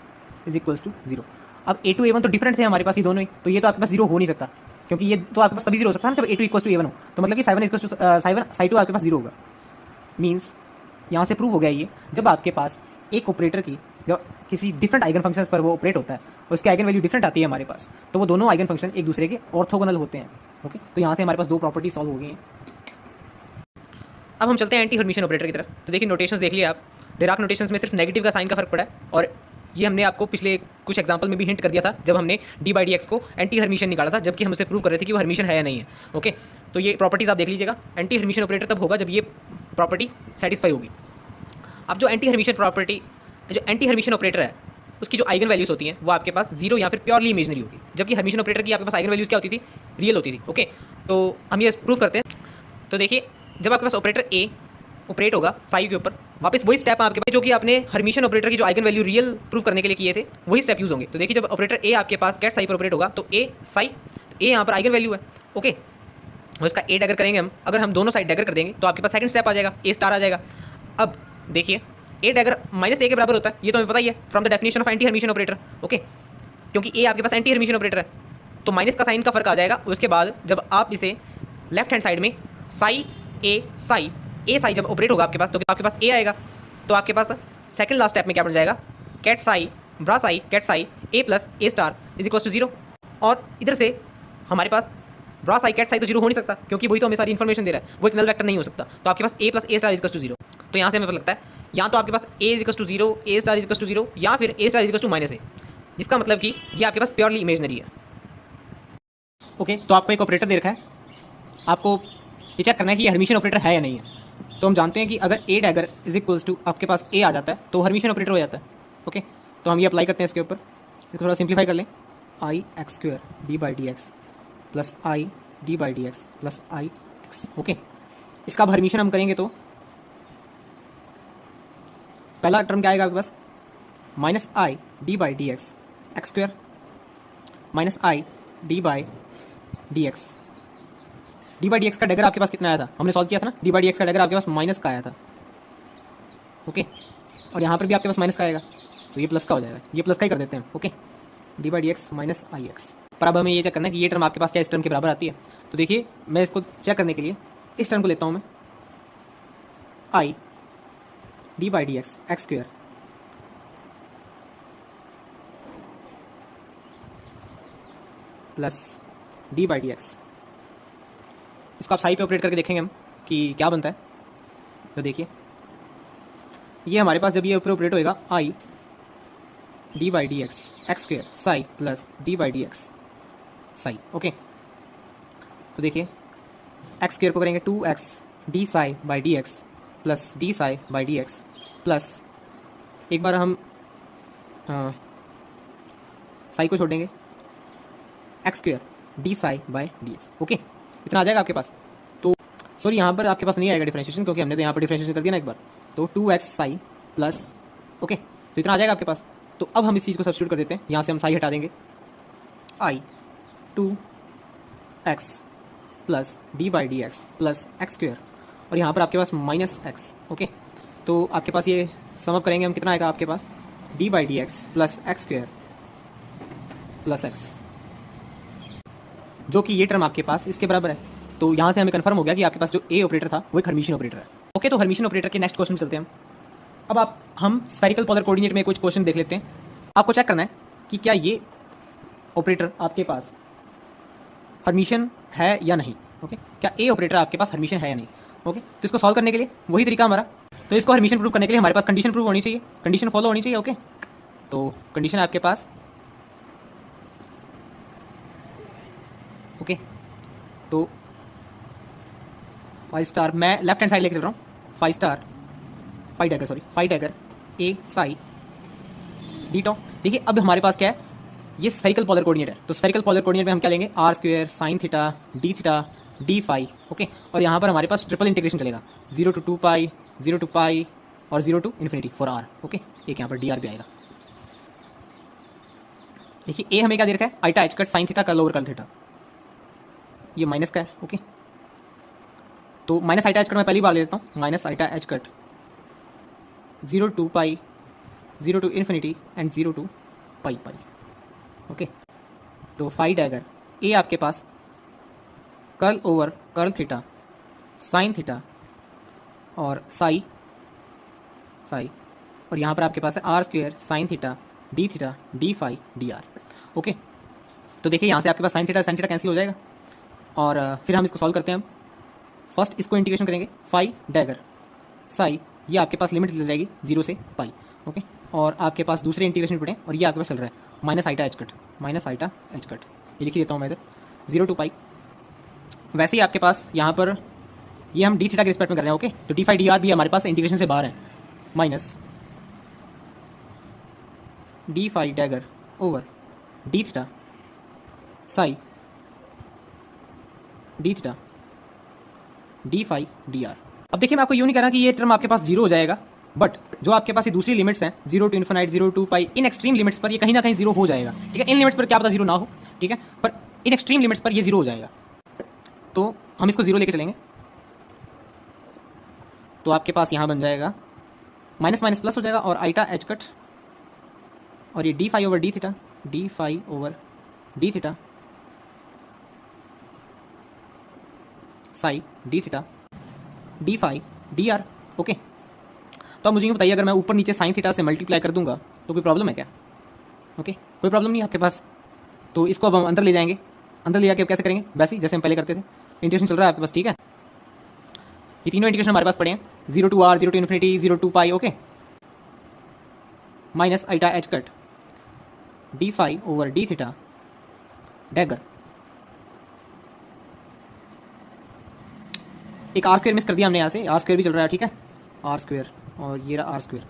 Speaker 1: is equals to zero. अब A2 A1 तो डिफरेंट है हमारे पास ये दोनों ही, तो ये तो आपके पास जीरो हो नहीं सकता, क्योंकि ये तो आपके पास तभी जीरो हो सकता है ना जब A2 इक्वल टू A1 हो। तो मतलब कि साई2 आपके पास जीरो होगा। मीन्स यहाँ से प्रूव हो गया ये, जब आपके पास एक ऑपरेटर की जब किसी डिफरेंट आइगन फंक्शंस पर वो ऑपरेट होता है और उसकी आइगन वैल्यू डिफरेंट आती है हमारे पास, तो वो दोनों आइगन फंक्शन एक दूसरे के ऑर्थोगोनल होते हैं। ओके, तो यहाँ से हमारे पास दो प्रॉपर्टी सॉल्व हो गई हैं। अब हम चलते हैं एंटी हर्मिशियन ऑपरेटर की तरफ। तो देखिए नोटेशंस देख लिए आप, डिराक नोटेशंस में सिर्फ नेगेटिव का साइन का फर्क पड़ा है, और ये हमने आपको पिछले कुछ एग्जांपल में भी हिंट कर दिया था जब हमने d/dx को एंटी हर्मिशियन निकाला था, जबकि हम उसे प्रूव कर रहे थे कि वो हर्मिशियन है या नहीं है। ओके, तो ये प्रॉपर्टीज आप देख लीजिएगा। एंटी हर्मिशियन ऑपरेटर तब होगा जब ये प्रॉपर्टी सेटिस्फाई होगी। अब जो एंटी हर्मिशियन ऑपरेटर है उसकी जो आइगन वैल्यूज होती हैं वो आपके पास जीरो या फिर प्योरली इमेजनरी होगी, जबकि हर्मिशियन ऑपरेटर की आपके पास आइगन वैल्यूज क्या होती थी, रियल होती थी। ओके, तो हम ये प्रूव करते हैं। तो देखिए जब आपके पास ऑपरेटर ए ऑपरेट होगा साई के ऊपर, वापस वही स्टेप आपके पास जो कि आपने हर्मिशियन ऑपरेटर की जो आइगन वैल्यू रियल प्रूव करने के लिए किए थे वही स्टेप यूज होंगे। तो देखिए जब ऑपरेटर ए आपके पास कैट साई पर ऑपरेट होगा तो ए साई, ए यहाँ पर आइगन वैल्यू है। ओके, और इसका ए डैगर करेंगे हम, अगर हम दोनों साइड डैगर कर देंगे तो आपके पास सेकंड स्टेप आ जाएगा, ए स्टार आ जाएगा। अब देखिए ए डैगर -a के बराबर होता है, ये तो हमें पता ही है from the definition of anti Hermitian operator. Okay, क्योंकि ए आपके पास एंटी हर्मिशियन ऑपरेटर है तो माइनस का साइन का फर्क आ जाएगा। उसके बाद जब आप इसे लेफ्ट हैंड साइड में साई ए साई जब ऑपरेट होगा आपके पास, तो आपके पास ए आएगा। तो आपके पास सेकंड लास्ट स्टेप में क्या बन जाएगा, ket psi bra psi ket psi A plus A star is equal to zero. और इधर से हमारे पास ब्रा साई कैट साई तो जीरो हो नहीं सकता, क्योंकि वही तो हमें सारी इन्फॉर्मेशन दे रहा है, वो एक नल वेक्टर नहीं हो सकता। तो आपके पास A plus A star is equal to zero. तो यहाँ से हमें पता लगता है या तो आपके पास A is equal to zero, A star is equal to zero, या फिर A star is equal to -a, जिसका मतलब कि ये आपके पास प्योरली इमेजनरी है। ओके, तो आपको एक ऑपरेटर दे रखा है, आपको ये चेक करना है कि ये हर्मिशियन ऑपरेटर है या नहीं है। तो हम जानते हैं कि अगर ए डैगर इज इक्वल्स टू आपके पास ए आ जाता है तो हर्मिशियन ऑपरेटर हो जाता है। ओके, तो हम ये अप्लाई करते हैं इसके ऊपर, इसको थोड़ा सिंप्लीफाई कर लें। आई एक्स स्क्वायर d/dx प्लस आई d/dx प्लस आई एक्स। ओके, इसका अब हर्मिशियन हम करेंगे तो पहला टर्म क्या आएगा आपके पास, -i d/dx x square minus I d/dx। d/dx का डैगर आपके पास कितना आया था, हमने सॉल्व किया था ना, d/dx का डैगर आपके पास माइनस का आया था। ओके, और यहाँ पर भी आपके पास माइनस का आएगा, तो ये प्लस का हो जाएगा, ये प्लस का ही कर देते हैं। ओके, d/dx माइनस आई एक्स। पर अब हमें ये चेक करना है कि ये टर्म आपके पास क्या इस टर्म के बराबर आती है। तो देखिए मैं इसको चेक करने के लिए इस टर्म को लेता हूँ मैं, आई d/dx x square plus d/dx। इसको आप साई पे ऑपरेट करके देखेंगे हम कि क्या बनता है। तो देखिए ये हमारे पास जब ये ऊपर ऑपरेट होएगा आई d/dx x square Sai plus d/dx Sai. Okay, तो देखिए एक्स स्क्वायर को करेंगे 2x d psi by dx plus d psi by dx plus एक बार हम साई को छोड़ेंगे x square d psi by dx। Okay, इतना आ जाएगा आपके पास। तो सॉरी यहाँ पर आपके पास नहीं आएगा डिफरेंशिएशन, क्योंकि हमने तो यहाँ पर डिफरेंशिएशन कर दिया ना एक बार। तो 2x साई प्लस, ओके, तो इतना आ जाएगा आपके पास। तो अब हम इस चीज़ को सब्स्टिट्यूट कर देते हैं, यहाँ से हम साई हटा देंगे, आई 2x plus d/dx plus x square, और यहाँ पर आपके पास माइनस एक्स। ओके, तो आपके पास ये सम अप करेंगे हम, कितना आएगा आपके पास, d/dx plus x square plus x, जो कि ये टर्म आपके पास इसके बराबर है। तो यहाँ से हमें कंफर्म हो गया कि आपके पास जो ए ऑपरेटर था वो एक हर्मिशियन ऑपरेटर है। ओके, तो हर्मिशियन ऑपरेटर के नेक्स्ट क्वेश्चन चलते हैं हम। अब हम स्फेरिकल पोलर कोऑर्डिनेट में कुछ क्वेश्चन देख लेते हैं। आपको चेक करना है कि क्या ये ऑपरेटर आपके पास हर्मिशियन है या नहीं। ओके, क्या ए ऑपरेटर आपके पास हर्मिशियन है या नहीं। ओके, तो इसको सॉल्व करने के लिए वही तरीका हमारा, तो इसको हर्मिशियन प्रूव करने के लिए हमारे पास कंडीशन प्रूव होनी चाहिए, कंडीशन फॉलो होनी चाहिए। ओके, तो कंडीशन है आपके पास, ओके, तो 5 स्टार, मैं लेफ्ट हैंड साइड लेके चल रहा हूँ, 5 star 5 dagger A psi D टॉ। देखिए अब हमारे पास क्या है, ये स्फेरिकल पोलर कोऑर्डिनेट है। तो स्फेरिकल पोलर कोऑर्डिनेट में हम क्या लेंगे, r square sine theta D phi. Okay, और यहाँ पर हमारे पास ट्रिपल इंटीग्रेशन चलेगा, 0 to 2 पाई, 0 to पाई और 0 to infinity for r. Okay, एक यहाँ पर डी आर भी आएगा। देखिए ए हमें क्या दे रखा है, iota H cut sine theta का लोअर कर्ल थीटा, ये माइनस का है। ओके, तो माइनस आइटा एच कट मैं पहली बार ले लेता हूँ, minus iota H cut 0 to pi, 0 to infinity and 0 to pi pi. Okay, तो फाई डैगर ए आपके पास curl over curl theta sine theta और साई साई, और यहाँ पर आपके पास है R square sine theta D phi D R. Okay, तो देखिए यहाँ से आपके पास साइन थीटा कैंसिल हो जाएगा, और फिर हम इसको सॉल्व करते हैं। हम फर्स्ट इसको इंटीग्रेशन करेंगे, फाई डैगर साई, ये आपके पास लिमिट ले जाएगी 0 से पाई। ओके, और आपके पास दूसरे इंटीग्रेशन पड़े, और ये आपके पास चल रहा है माइनस आइटा एच कट, ये लिख देता हूँ मैं इधर 0 to पाई। वैसे ही आपके पास यहाँ पर ये हम डी थीटा के रिस्पेक्ट में कर रहे हैं। ओके, तो डी फाई डी आर भी हमारे पास इंटीग्रेशन से बाहर है, minus d phi dagger over d theta psi d theta D phi D r. अब देखिए, मैं आपको यूँ नहीं कह रहा कि ये टर्म आपके पास 0 हो जाएगा, बट जो आपके पास ये दूसरी लिमिट्स हैं 0 to infinite 0 to pi, in extreme limits पर ये कहीं ना कहीं 0 हो जाएगा। ठीक है, इन लिमिट्स पर क्या पता 0 ना हो, ठीक है, पर इन एक्सट्रीम लिमिट्स पर ये 0 हो जाएगा। तो हम इसको 0 लेके चलेंगे, तो आपके पास यहाँ बन जाएगा माइनस माइनस प्लस हो जाएगा, और आइटा एच कट, और ये d phi over d theta psi d theta D phi D R. Okay, तो अब मुझे ये बताइए, अगर मैं ऊपर नीचे साइन थीटा से मल्टीप्लाई कर दूंगा तो कोई प्रॉब्लम है क्या? ओके, कोई प्रॉब्लम नहीं है आपके पास। तो इसको अब हम अंदर ले जाएंगे, अंदर ले जाके कैसे करेंगे? वैसे ही जैसे हम पहले करते थे, इंटीग्रेशन चल रहा है आपके पास। ठीक है, ये तीनों इंटीग्रेशन हमारे पास पड़े हैं, 0 to r 0 to infinity 0 to pi. Okay, minus iota H cut d phi over d theta dagger, एक आर स्क्वेयर मिस कर दिया हमने यहाँ से, आर स्क्वेयर भी चल रहा है। ठीक है, आर स्क्वेयर, और ये रहा आर स्क्वेयर,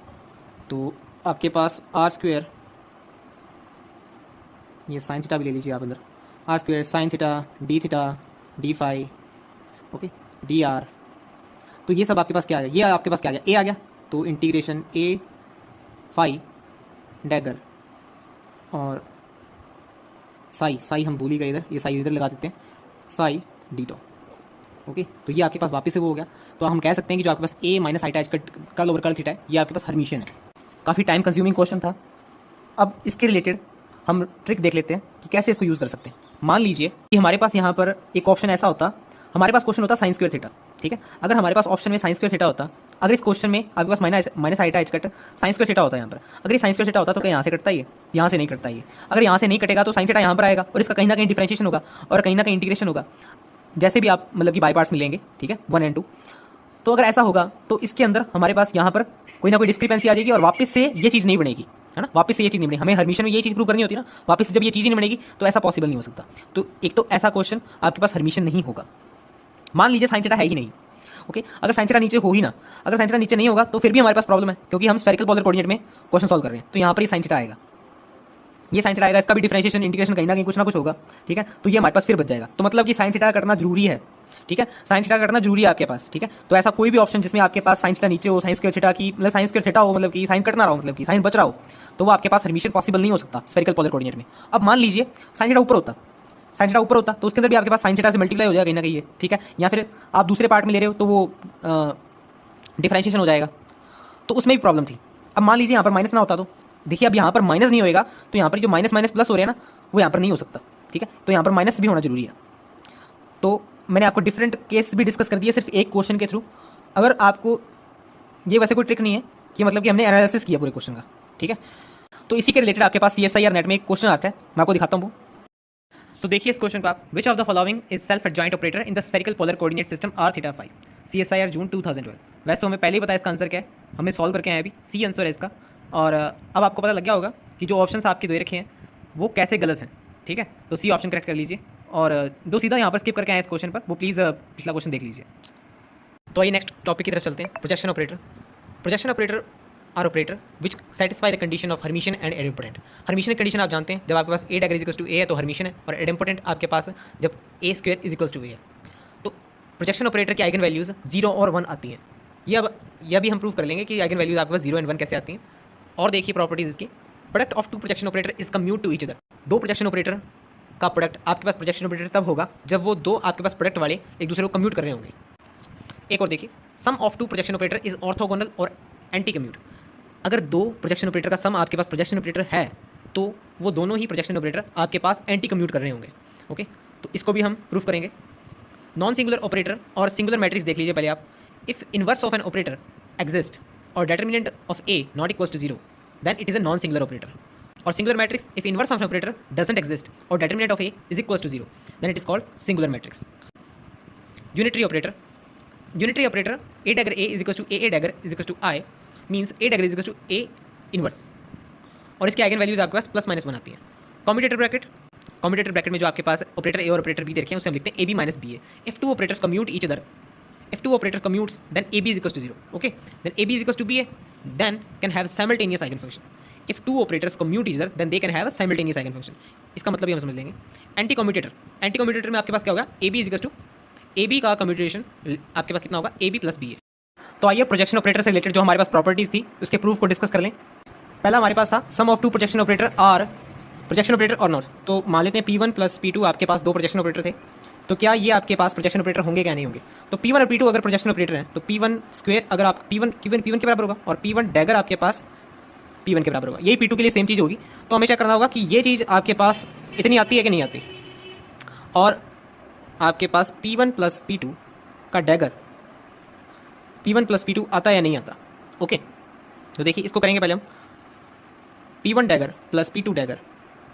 Speaker 1: तो आपके पास आर स्क्वेयर, ये साइन थीटा भी ले लीजिए आप अंदर, r square sine theta D phi, okay, d r. तो ये सब आपके पास क्या आ गया? ये आपके पास क्या आ गया? ए आ गया, तो इंटीग्रेशन ए फाई डैगर और साई हम भूल ही गए इधर, ये साई इधर लगा देते हैं, साई डी टो। ओके, तो ये आपके पास वापस से वो हो गया। तो हम कह सकते हैं कि जो आपके पास A minus iota H curl over curl theta है, ये आपके पास हर्मिशियन है। काफ़ी टाइम कंज्यूमिंग क्वेश्चन था। अब इसके रिलेटेड हम ट्रिक देख लेते हैं कि कैसे इसको यूज़ कर सकते हैं। मान लीजिए कि हमारे पास यहाँ पर एक ऑप्शन ऐसा होता, हमारे पास क्वेश्चन होता साइन स्क्वायर थीटा। ठीक है, अगर हमारे पास ऑप्शन में साइन स्क्वायर थीटा होता, अगर इस क्वेश्चन में आपके पास minus iota H cut sine square theta होता है यहाँ पर, अगर ये साइन स्क्वायर थीटा होता तो क्या यहाँ से कटता ही है? यहाँ से नहीं कटता ही है। अगर यहाँ से नहीं कटेगा तो साइन थीटा यहाँ पर आएगा, और इसका कहीं ना कहीं डिफरेंशिएशन होगा और कहीं ना कहीं इंटीग्रेशन होगा, जैसे भी आप मतलब कि बाई पार्ट्स मिलेंगे। ठीक है, 1 and 2। तो अगर ऐसा होगा तो इसके अंदर हमारे पास यहाँ पर कोई ना कोई डिस्क्रिपेंसी आ जाएगी, और वापस से ये चीज़ नहीं बनेगी, है ना, वापस से ये चीज़ नहीं बनेगी। हमें हर्मिशन में ये चीज़ प्रूव करनी होती है ना, वापस से जब ये चीज़ ही नहीं बनेगी तो ऐसा पॉसिबल नहीं हो सकता। तो एक तो ऐसा क्वेश्चन आपके पास हर्मिशन नहीं होगा। मान लीजिए साइन थीटा है ही नहीं। ओके, अगर साइन थीटा नीचे हो ही ना, अगर साइन थीटा नीचे नहीं होगा तो फिर भी हमारे पास प्रॉब्लम है, क्योंकि हम स्फेरिकल पोलर कोऑर्डिनेट में क्वेश्चन सॉल्व कर रहे हैं। तो यहाँ पर ये साइन थीटा आएगा, ये साइन थीटा आएगा, इसका भी डिफरेंशिएशन इंटीग्रेशन कहीं ना कहीं कुछ ना कुछ होगा। ठीक है, तो ये हमारे पास फिर बच जाएगा। तो मतलब कि साइन थीटा करना जरूरी है। ठीक है, साइन थीटा करना जरूरी है आपके पास। ठीक है, तो ऐसा कोई भी ऑप्शन जिसमें आपके पास साइन थीटा नीचे हो, साइन स्क्वायर थीटा की मतलब साइन स्क्वायर थीटा हो, मतलब कि साइन कट ना रहा हो, मतलब कि साइन बच रहा हो, तो वो आपके पास हर्मिशन पॉसिबल नहीं हो सकता स्फेरिकल पोलर कोऑर्डिनेट में। अब मान लीजिए साइन थीटा ऊपर होता, साइन थीटा ऊपर होता तो उसके अंदर भी आपके पास साइन थीटा से मल्टीप्लाई हो जाएगा कहीं ना कहीं ये। ठीक है, या फिर आप दूसरे पार्ट में ले रहे हो तो वो डिफरेंशिएशन हो जाएगा, तो उसमें भी प्रॉब्लम थी। अब मान लीजिए यहाँ पर माइनस ना होता, तो देखिए अब यहाँ पर माइनस नहीं होएगा, तो यहाँ पर जो माइनस माइनस प्लस हो रहे हैं ना, वो यहाँ पर नहीं हो सकता। ठीक है, तो यहाँ पर माइनस भी होना जरूरी है। तो मैंने आपको डिफरेंट केस भी डिस्कस कर दिए सिर्फ एक क्वेश्चन के थ्रू। अगर आपको ये वैसे कोई ट्रिक नहीं है कि मतलब कि हमने एनालिसिस किया पूरे क्वेश्चन का। ठीक है, तो इसी के रिलेटेड आपके पास CSIR नेट में एक क्वेश्चन आता है, मैं आपको दिखाता हूँ वो। तो देखिए इस क्वेश्चन को आप, which of the following is self adjoint operator in the spherical polar coordinate system R theta phi, CSIR June 2012। वैसे तो हमें पहले ही पता है इसका आंसर क्या है, हमें सॉल्व करके आए अभी, सी आंसर है इसका। और अब आपको पता लग गया होगा कि जो ऑप्शन आपके दे रखे हैं वो कैसे गलत हैं। ठीक है, तो सी ऑप्शन करेक्ट कर लीजिए, और जो सीधा यहाँ पर स्किप करके आए इस क्वेश्चन पर, वो प्लीज़ पिछला क्वेश्चन देख लीजिए। तो आइए नेक्स्ट टॉपिक की तरफ चलते हैं, projection operator. Projection operator are operator which satisfy the condition of Hermitian and idempotent. Hermitian condition आप जानते हैं, जब आपके पास ए डैगर इजिकल्स टू ए है तो हर्मिशन है, और एडेम्पोटेंट आपके पास जब ए स्क्वायर इजिकल्स टू ए है। तो प्रोजेक्शन ऑपरेटर की आइगन वैल्यूज़ 0 और 1 आती हैं। यह भी हम प्रूव कर लेंगे कि आइगन वैल्यूज़ आपके पास 0 and 1 कैसे आती हैं। और देखिए प्रॉपर्टीज़ इसकी, product of two projection operator is commute to each other. दो प्रोजेक्शन ऑपरेटर का प्रोडक्ट आपके पास प्रोजेक्शन ऑपरेटर तब होगा जब वो दो आपके पास प्रोडक्ट वाले एक दूसरे को कम्यूट कर रहे होंगे। एक और देखिए, sum of two projection operator is orthogonal और एंटी कम्यूट। अगर दो प्रोजेक्शन ऑपरेटर का सम आपके पास प्रोजेक्शन ऑपरेटर है तो वो दोनों ही प्रोजेक्शन ऑपरेटर आपके पास एंटी कम्यूट कर रहे होंगे। ओके, तो इसको भी हम प्रूफ करेंगे। नॉन सिंगुलर ऑपरेटर और सिंगुलर मैट्रिक्स देख लीजिए पहले आप। If inverse of an operator exist और determinant of A not equals to 0 then it is a non singular operator. और singular matrix, if inverse of an operator doesn't exist और determinant of A is equals to 0 then it is called singular matrix. Unitary operator, unitary operator A dagger A is equals to A dagger is equals to I means A dagger is equals to A inverse, और इसके eigen values आपके पास plus minus बनाती है। Commutator bracket, commutator bracket में जो आपके पास operator ए और operator B देखे हैं उसे हम लिखते हैं A B minus B A. If two operators commute each other, if two operators commutes then AB is equals to 0, okay, then AB is equals to BA, then can have simultaneous eigenfunction. If two operators commute each other then they can have a simultaneous eigenfunction. इसका मतलब भी हम समझ लेंगे। Anti commutator, anti commutator में आपके पास क्या होगा, AB is equals to AB का कम्यूटेशन आपके पास कितना होगा, AB प्लस BA। तो आइए प्रोजेक्शन ऑपरेटर से रिलेटेड जो हमारे पास प्रॉपर्टीज थी उसके प्रूफ को डिस्कस कर लें। पहला हमारे पास था sum of two projection operator are projection operator और नॉट। तो मान लेते हैं P1 प्लस P2 आपके पास दो प्रोजेक्शन ऑपरेटर थे, तो क्या ये आपके पास प्रोजेक्शन ऑपरेटर होंगे क्या नहीं होंगे। तो P1 और P2 अगर प्रोजेक्शन ऑपरेटर हैं तो P1 स्क्वायर अगर आप P1 के बराबर होगा और P1 डैगर आपके पास P1 के बराबर होगा। यही P2 के लिए सेम चीज़ होगी। तो हमें चेक करना होगा कि ये चीज़ आपके पास इतनी आती है कि नहीं आती, और आपके पास P1 प्लस P2 का डैगर P1 प्लस P2 आता है या नहीं आता। ओके, तो देखिए इसको करेंगे पहले हम P1 dagger plus P2 dagger,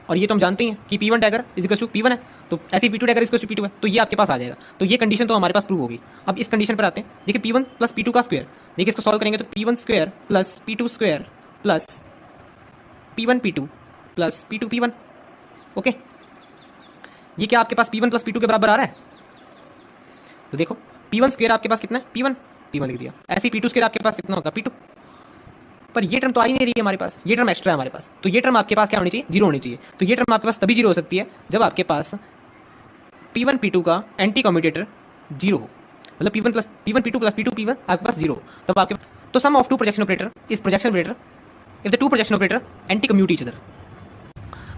Speaker 1: और ये तो हम जानते हैं कि P1 dagger is equal to P1 है, तो ऐसे ही P2 dagger is equal to P2 है, तो ये आपके पास आ जाएगा। तो ये कंडीशन तो हमारे पास प्रूव होगी। अब इस कंडीशन पर आते हैं। देखिए P1 प्लस P2 का स्क्वायर, देखिए इसको सॉल्व करेंगे तो P1 square plus P2 square plus P1 P2 plus P2 P1। Okay, ये क्या आपके पास P1 प्लस P2 के बराबर आ रहा है। तो देखो P1 स्क्वायर आपके पास कितना है, P1 लिख दिया। ऐसे ही P2 स्क्वायर आपके पास कितना होगा, P2। पर ये टर्म तो आ ही नहीं रही है हमारे पास, ये टर्म एक्स्ट्रा है हमारे पास। तो ये टर्म आपके पास क्या होनी चाहिए, 0 होनी चाहिए। तो ये टर्म आपके पास तभी 0 हो सकती है जब आपके पास P1 P2 का एंटी कम्यूटेटर 0 हो, मतलब P1 P2 plus P2 P1 आपके पास 0 हो, तब आपके तो sum of two projection operator is projection operator if the two projection operator anti commute each other.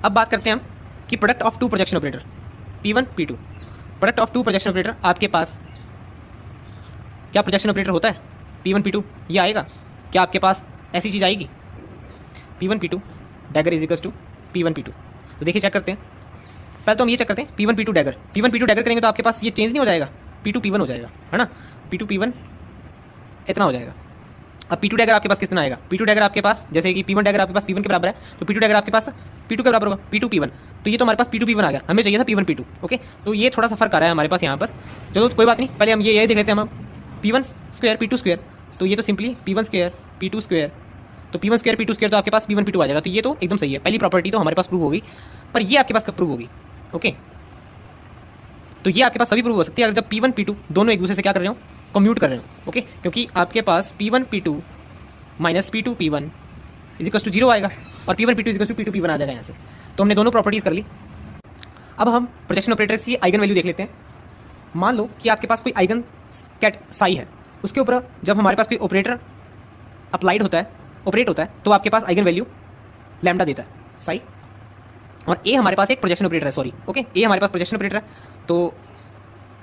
Speaker 1: अब बात करते हैं हम कि product of two projection operator P1 P2, product of two projection operator आपके पास क्या प्रोजेक्शन ऑपरेटर होता है, P1 P2 ये आएगा क्या आपके पास, ऐसी चीज़ आएगी P1 P2 dagger is equals to P1 P2। तो देखिए चेक करते हैं, पहले तो हम ये चेक करते हैं P1 P2 डैगर करेंगे तो आपके पास ये चेंज नहीं हो जाएगा, P2 P1 हो जाएगा, है ना, P2 P1 इतना हो जाएगा। अब P2 डैगर आपके पास कितना आएगा, P2 डैगर आपके पास जैसे कि P1 डैगर आपके पास P1 के बराबर है, तो P2 डैगर आपके पास P2 के बराबर होगा, P2 P1। तो ये तो हमारे पास P2 P1 आ गया, हमें चाहिए था P1 P2। ओके, तो ये थोड़ा सा फर्क आ रहा है हमारे पास यहाँ पर। चलो कोई बात नहीं, पहले हम ये देख लेते हैं हम P1 स्क्वायर P2 स्क्वायर, तो ये तो simply P1 square P2 square, तो P1 स्क्वायर P2 स्क्वायर तो आपके पास P1 P2 आ जाएगा। तो ये तो एकदम सही है, पहली प्रॉपर्टी तो हमारे पास प्रूव होगी। पर ये आपके पास कब प्रूव होगी, ओके, तो ये आपके पास तभी प्रूव हो सकती है अगर जब P1 P2 दोनों एक दूसरे से क्या कर रहे हो, कम्यूट कर रहे हो। ओके, क्योंकि आपके पास P1 P2 minus P2 P1 is equal to 0 आएगा और P1 P2 is equal to P2 P1 आ जाएगा यहाँ से। तो हमने दोनों प्रॉपर्टीज कर ली। अब हम प्रोजेक्शन ऑपरेटर की आइगन वैल्यू देख लेते हैं। मान लो कि आपके पास कोई आइगन कैट साई है, उसके ऊपर जब हमारे पास कोई ऑपरेटर अप्लाइड होता है, ऑपरेट होता है, तो आपके पास आइगन वैल्यू लैम्डा देता है साई, और ए हमारे पास एक प्रोजेक्शन ऑपरेटर है, सॉरी ओके, ए हमारे पास प्रोजेक्शन ऑपरेटर है। तो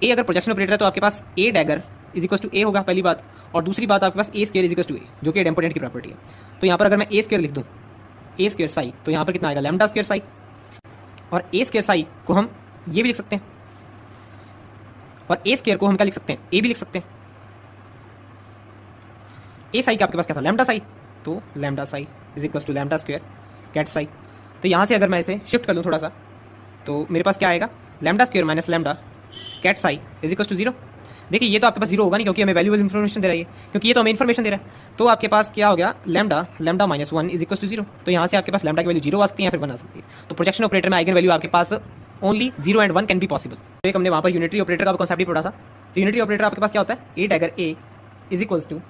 Speaker 1: ए अगर प्रोजेक्शन ऑपरेटर है तो आपके पास ए डैगर इज इक्वल टू ए होगा, पहली बात। और दूसरी बात आपके पास ए स्क्वायर इज इक्वल टू ए, जो कि एडेम्पोटेंट की प्रॉपर्टी है। तो यहाँ पर अगर मैं ए स्क्वायर लिख दूँ, ए स्क्वायर साई, तो यहाँ पर कितना आएगा, लैम्डा स्क्वायर साई। और ए स्क्वायर साई को हम ये भी लिख सकते हैं, और ए स्क्वायर को हम क्या लिख सकते हैं, ए भी लिख सकते हैं। ए साई का आपके पास क्या था, लैम्डा साई, तो lambda psi is equal to lambda square ket psi. तो यहाँ से अगर मैं इसे शिफ्ट कर लूँ थोड़ा सा, तो मेरे पास क्या आएगा, lambda square minus lambda ket psi is equal to 0। देखिए ये तो आपके पास 0 होगा नहीं, क्योंकि हमें वैल्यूएबल इन्फॉर्मेशन दे रहा है, क्योंकि ये तो हमें इन्फॉर्मेशन दे रहा है। तो आपके पास क्या हो गया, lambda minus 1 is equal to 0। तो यहाँ से आपके पास लैम्डा की वैल्यू 0 आ सकती है या फिर 1 आ सकती है। तो प्रोजेक्शन ऑपरेटर में आइगन वैल्यू आपके पास only 0 and 1 can be possible. तो एक हमने वहाँ पर यूनिटरी ऑपरेटर का कॉन्सेप्ट ही पढ़ा था। तो यूनिटरी ऑपरेटर आपके पास क्या होता है, A dagger A is equal to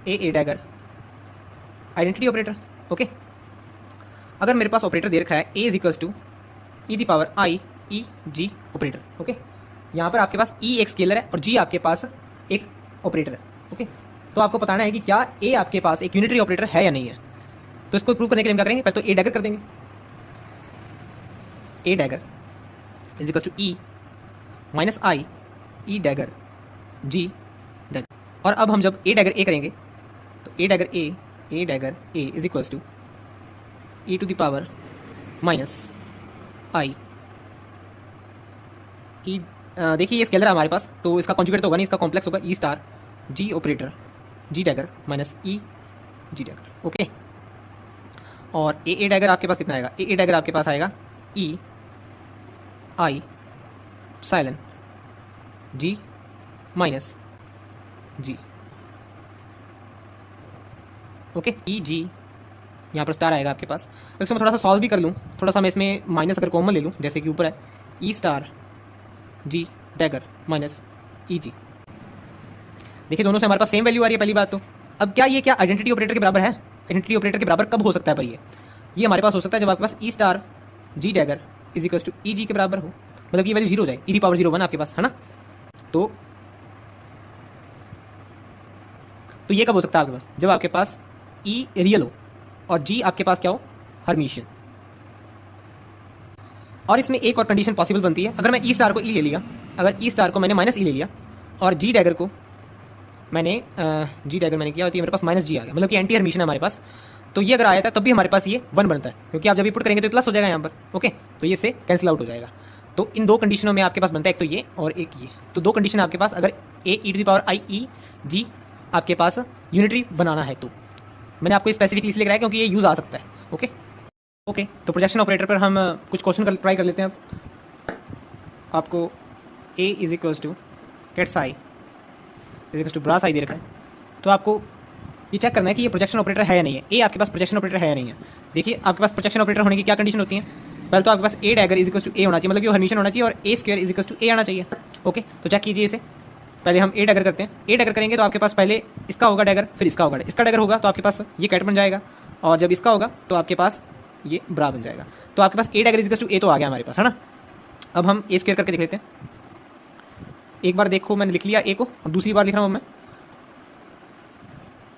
Speaker 1: A dagger identity operator. Okay, अगर मेरे पास ऑपरेटर दे रखा है A is equal to e the power i e G operator. Okay, यहाँ पर आपके पास ई एक स्केलर है और जी आपके पास एक ऑपरेटर है। ओके, तो आपको बताना है कि क्या ए आपके पास एक यूनिटरी ऑपरेटर है या नहीं है। तो इसको प्रूव करने के लिए हम क्या करेंगे, पहले तो ए डैगर कर देंगे, A dagger is equal to e minus i e dagger G dagger. और अब हम जब ए डैगर ए करेंगे तो A dagger A is equal to e to the power minus i e. देखिए ये स्केलर है हमारे पास, तो इसका कॉन्जुगेट तो होगा नहीं, इसका कॉम्प्लेक्स होगा ई स्टार जी ऑपरेटर जी डैगर माइनस ई जी डैगर। ओके, और ए डैगर आपके पास कितना आएगा? ए डैगर आपके पास आएगा ई आई साइलन जी माइनस जी। ओके, ई जी यहाँ पर स्टार आएगा आपके पास। तो इसको मैं थोड़ा सा सॉल्व भी कर लूँ, थोड़ा सा मैं इसमें माइनस अगर कॉमन ले लूँ, जैसे कि ऊपर है ई स्टार जी डैगर माइनस ई जी। देखिए दोनों से हमारे पास सेम वैल्यू आ रही है पहली बात तो। अब क्या ये क्या आइडेंटिटी ऑपरेटर के बराबर है? आइडेंटिटी ऑपरेटर के बराबर कब हो सकता है पर ये हमारे पास हो सकता है जब आपके पास e star G dagger is equal to e G के बराबर हो, मतलब ये वैल्यू जीरो हो जाए, ई दी पावर 0 1 आपके पास है ना। तो ये कब हो सकता है आपके पास? जब आपके पास ई रियल हो और जी आपके पास क्या हो? हर्मिशियन। और इसमें एक और कंडीशन पॉसिबल बनती है, अगर मैं ई स्टार को ई ले लिया, अगर ई स्टार को मैंने माइनस ई ले लिया और जी डैगर को मैंने जी डैगर मैंने किया होती है, मेरे पास माइनस जी आ गया, मतलब कि एंटी हर्मिशियन है हमारे पास। तो ये अगर आया था तब भी हमारे पास ये 1 बनता है, क्योंकि आप जब ये पुट करेंगे तो प्लस हो जाएगा यहाँ पर। ओके, तो ये इससे कैंसिल आउट हो जाएगा। तो इन दो कंडीशनों में आपके पास बनता है, एक तो ये और एक ये। तो दो कंडीशन आपके पास, अगर ए e to the power i e जी आपके पास यूनिटरी बनाना है तो मैंने आपको स्पेसिफिकली इसलिए कराया क्योंकि ये यूज़ आ सकता है। ओके ओके, तो प्रोजेक्शन ऑपरेटर पर हम कुछ क्वेश्चन ट्राई कर लेते हैं। अब आपको A is equals to kets i is equals to bras i दे रखा है, तो आपको ये चेक करना है कि ये प्रोजेक्शन ऑपरेटर है या नहीं है। ए आपके पास प्रोजेक्शन ऑपरेटर है या नहीं है। देखिए आपके पास प्रोजेक्शन ऑपरेटर होने की क्या कंडीशन होती है? पहले तो आपके पास ए डैगर इज इक्वल्स टू ए होना चाहिए, मतलब कि वो हर्मिशियन होना चाहिए, और ए स्क्वायर इज इक्वल्स टू ए आना चाहिए। ओके, तो चेक कीजिए इसे। पहले हम ए डैगर करते हैं। ए डैगर करेंगे तो आपके पास पहले इसका होगा डैगर, फिर इसका होगा। इसका डैगर होगा तो आपके पास ये कैट बन जाएगा, और जब इसका होगा तो आपके पास ये ब्रा बन जाएगा। तो आपके पास ए डैगर इज इक्वल्स टू ए तो आ गया हमारे पास, है ना। अब हम ए स्क्वायर करके देख लेते हैं। एक बार देखो मैंने लिख लिया ए को, और दूसरी बार लिख रहा हूँ मैं।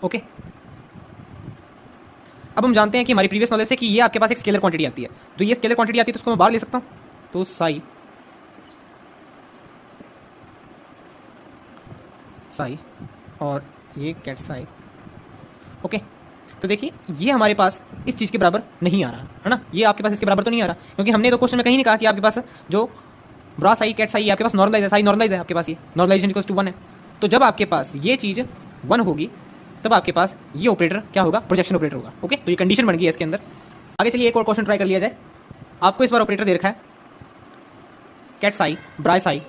Speaker 1: ओके, अब हम जानते हैं कि हमारी प्रीवियस नॉलेज से कि ये आपके पास एक स्केलर क्वांटिटी आती है। तो ये स्केलर क्वांटिटी आती है तो उसको मैं बाहर ले सकता हूँ, तो साई और ये कैट साई। ओके, तो देखिए ये हमारे पास इस चीज़ के बराबर नहीं आ रहा है ना, ये आपके पास इसके बराबर तो नहीं आ रहा, क्योंकि हमने तो क्वेश्चन में कहीं नहीं कहा कि आपके पास जो ब्रा साई कैट साई आपके पास नॉर्मलाइज है, साई नॉर्मलाइज है आपके पास, ये नॉर्मलाइजेशन इक्वल्स टू 1 है। तो जब आपके पास ये चीज़ 1 होगी तब आपके पास ये ऑपरेटर क्या होगा? प्रोजेक्शन ऑपरेटर होगा। ओके, तो ये कंडीशन बन गई है इसके अंदर। आगे चलिए एक और क्वेश्चन ट्राई कर लिया जाए। आपको इस बार ऑपरेटर दे रखा है cat psi bra Sai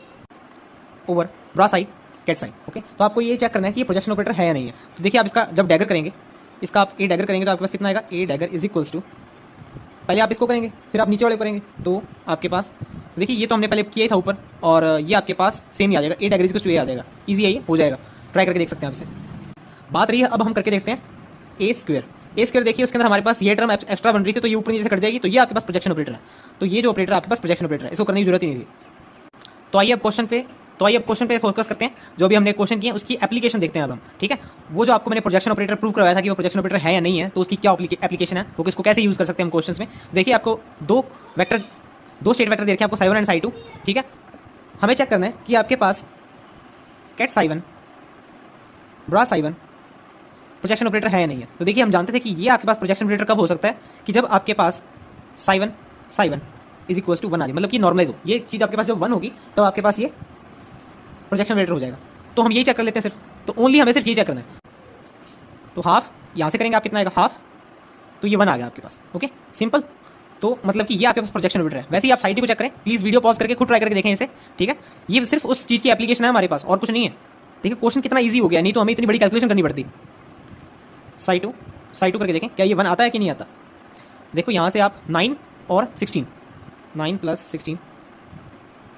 Speaker 1: over ब्रा साई कैट साई। ओके, तो आपको ये चेक करना है कि ये प्रोजेक्शन ऑपरेटर है या नहीं है। तो देखिए आप इसका जब डैगर करेंगे, इसका आप ए डैगर करेंगे तो आपके पास कितना आएगा? ए डैगर इज इक्वल्स टू, पहले आप इसको करेंगे फिर आप नीचे वाले करेंगे, तो आपके पास देखिए ये तो हमने पहले किया ही था ऊपर, और ये आपके पास सेम ही आ जाएगा, ए डैगर इज इक्वल्स टू ए आ जाएगा। ईजी है, ये हो जाएगा, ट्राई करके देख सकते हैं आप इसे। बात रही है अब हम करके देखते हैं ए स्क्वायर। ए स्क्वायर देखिए उसके अंदर हमारे पास ये टर्म एक्स्ट्रा बन रही थी, तो ये ऊपर नीचे से कट जाएगी, तो ये आपके पास प्रोजेक्शन ऑपरेटर है। तो ये जो ऑपरेटर आपके पास प्रोजेक्शन ऑपरेटर है, इसको करने की जरूरत ही नहीं थी। तो आइए अब क्वेश्चन पे फोकस करते हैं। जो भी हमने क्वेश्चन किए उसकी एप्लीकेशन देखते हैं अब हम, ठीक है। वो जो आपको मैंने प्रोजेक्शन ऑपरेटर प्रूव करवाया था कि वो प्रोजेक्शन ऑपरेटर है या नहीं है, तो उसकी क्या एप्लीकेशन है, वो इसको कैसे यूज कर सकते हैं हम क्वेश्चन में। देखिए आपको दो स्टेट वेक्टर देखे आपको साई 1 एंड साई 2, ठीक है। हमें चेक करना है कि आपके पास कैट साई 1 ब्रा साई 1 प्रोजेक्शन ऑपरेटर है या नहीं है। तो देखिए हम जानते थे कि ये आपके पास प्रोजेक्शन ऑपरेटर कब हो सकता है कि जब आपके पास साई 1 इज इक्वल्स टू 1 आ जाए, मतलब कि नॉर्मलाइज हो। ये चीज़ आपके पास जब 1 होगी तब आपके पास ये प्रोजेक्शन ऑपरेटर हो जाएगा। तो हम यही चेक कर लेते हैं सिर्फ, तो ओनली हमें सिर्फ ये चेक करना है। तो हाफ यहाँ से करेंगे आप कितना आएगा? हाफ, तो ये 1 आ गया आपके पास। Okay, simple. तो मतलब कि ये आपके पास प्रोजेक्शन ऑपरेटर है। वैसे ही आप साइड को चेक करें, प्लीज़ वीडियो पॉज करके खुद ट्राई करके देखें इसे, ठीक है। ये सिर्फ उस चीज़ की एप्लीकेशन है हमारे पास, और कुछ नहीं है। देखिए क्वेश्चन कितना ईजी हो गया, नहीं तो हमें इतनी बड़ी कैलकुलेशन करनी पड़ती। साई टू करके देखें क्या ये 1 आता है कि नहीं आता। देखो यहाँ से आप 9 और 16, 9 + 16,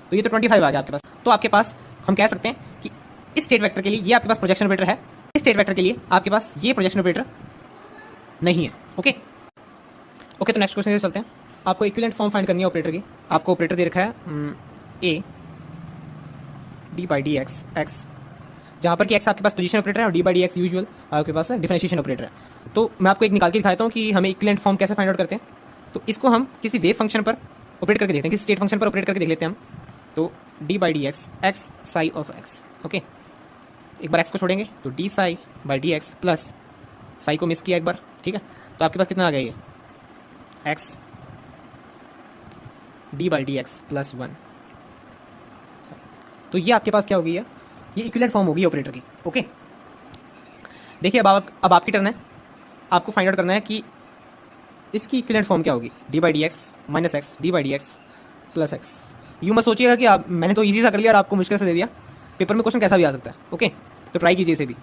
Speaker 1: तो ये तो 25 आ गया आपके पास। तो आपके पास हम कह सकते हैं कि इस स्टेट वेक्टर के लिए ये आपके पास प्रोजेक्शन ऑपरेटर है, इस स्टेट वेक्टर के लिए आपके पास ये प्रोजेक्शन ऑपरेटर नहीं है। ओके, तो नेक्स्ट क्वेश्चन चलते हैं। आपको इक्विवेलेंट फॉर्म फाइंड करनी है ऑपरेटर की। आपको ऑपरेटर दे रखा है ए d/dx x, जहाँ पर कि x आपके पास पोजीशन ऑपरेटर है और d/dx यूजुअल आपके पास डिफरेंशिएशन ऑपरेटर है। तो मैं आपको एक निकाल के दिखाता हूँ कि हमें इक्विवेलेंट फॉर्म कैसे फाइंड आउट करते हैं। तो इसको हम किसी वेव फंक्शन पर ऑपरेट करके देखते हैं, किसी स्टेट फंक्शन पर ऑपरेट करके देख लेते हैं हम। तो d/dx x sigh of x। Okay, एक बार x को छोड़ेंगे तो d psi by dx plus psi को मिस किया एक बार, ठीक है। तो आपके पास कितना आ गया ये x D by D x plus 1। तो ये आपके पास क्या हो गई है, ये इक्विवेलेंट फॉर्म होगी ऑपरेटर की। ओके, देखिए अब आपकी टर्न है, आपको फाइंड आउट करना है कि इसकी इक्विवेलेंट फॉर्म क्या होगी, D by D x minus x D by D x plus x. यूँ मत सोचिएगा कि आप, मैंने तो ईजी सा कर लिया और आपको मुश्किल से दे दिया, पेपर में क्वेश्चन कैसा भी आ सकता है। ओके, तो ट्राई कीजिए इसे भी।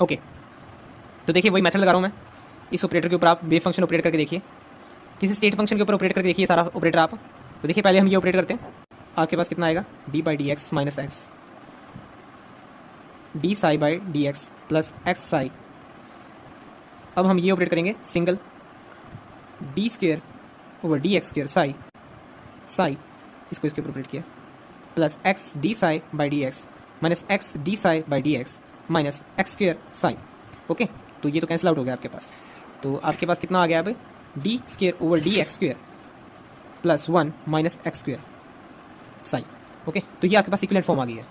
Speaker 1: ओके, तो देखिए वही मेथड लगा रहा हूँ मैं, इस ऑपरेटर के ऊपर आप वेव फंक्शन ऑपरेट करके देखिए, किसी स्टेट फंक्शन के ऊपर ऑपरेट करके देखिए सारा ऑपरेटर आप। तो देखिए पहले हम ये ऑपरेट करते हैं, आपके पास कितना आएगा, D by D x minus x D psi by D x plus x Sai. अब हम ये ऑपरेट करेंगे single, D square over D x square Sai Sai, इसको इसके ऊपर ऑपरेट किया, plus x D psi by D x minus x D psi by D x minus x square Sai. Okay, तो ये तो कैंसिल आउट हो गया आपके पास। तो आपके पास कितना आ गया अब, D square over D x square plus 1 minus x square Sai. Okay, तो ये आपके पास इक्विवेलेंट फॉर्म आ गई है।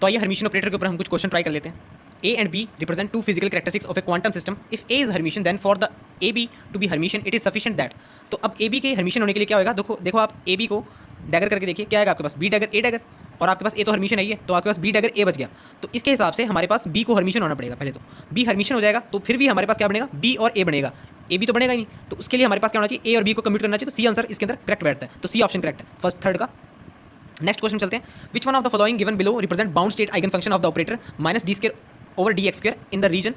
Speaker 1: तो आइए हर्मिशियन ऑपरेटर के ऊपर हम कुछ क्वेश्चन ट्राई कर लेते हैं। A and B represent two physical characteristics of a quantum system. If A is Hermitian, then for the AB to be Hermitian, it is sufficient that। तो अब AB के हर्मिशियन होने के लिए क्या होगा, देखो आप AB को डैगर करके देखिए, क्या आएगा आपके पास, B डैगर A डैगर, और आपके पास A तो हर्मिशियन है ही है, तो आपके पास B डैगर A बच गया। तो इसके हिसाब से हमारे पास B को हर्मिशियन होना पड़ेगा, पहले तो B हर्मिशियन हो जाएगा, तो फिर भी हमारे पास क्या बनेगा, B और A बनेगा, A B तो बनेगा ही नहीं। तो उसके लिए हमारे पास क्या होना चाहिए, A और B को कम्यूट करना चाहिए। तो C आंसर इसके अंदर करेक्ट बैठता है, तो C ऑप्शन करेक्ट है फर्स्ट थर्ड का। नेक्स्ट क्वेश्चन चलते हैं, which one of the following given below represent bound state eigen function of the operator minus d square over D x square in the region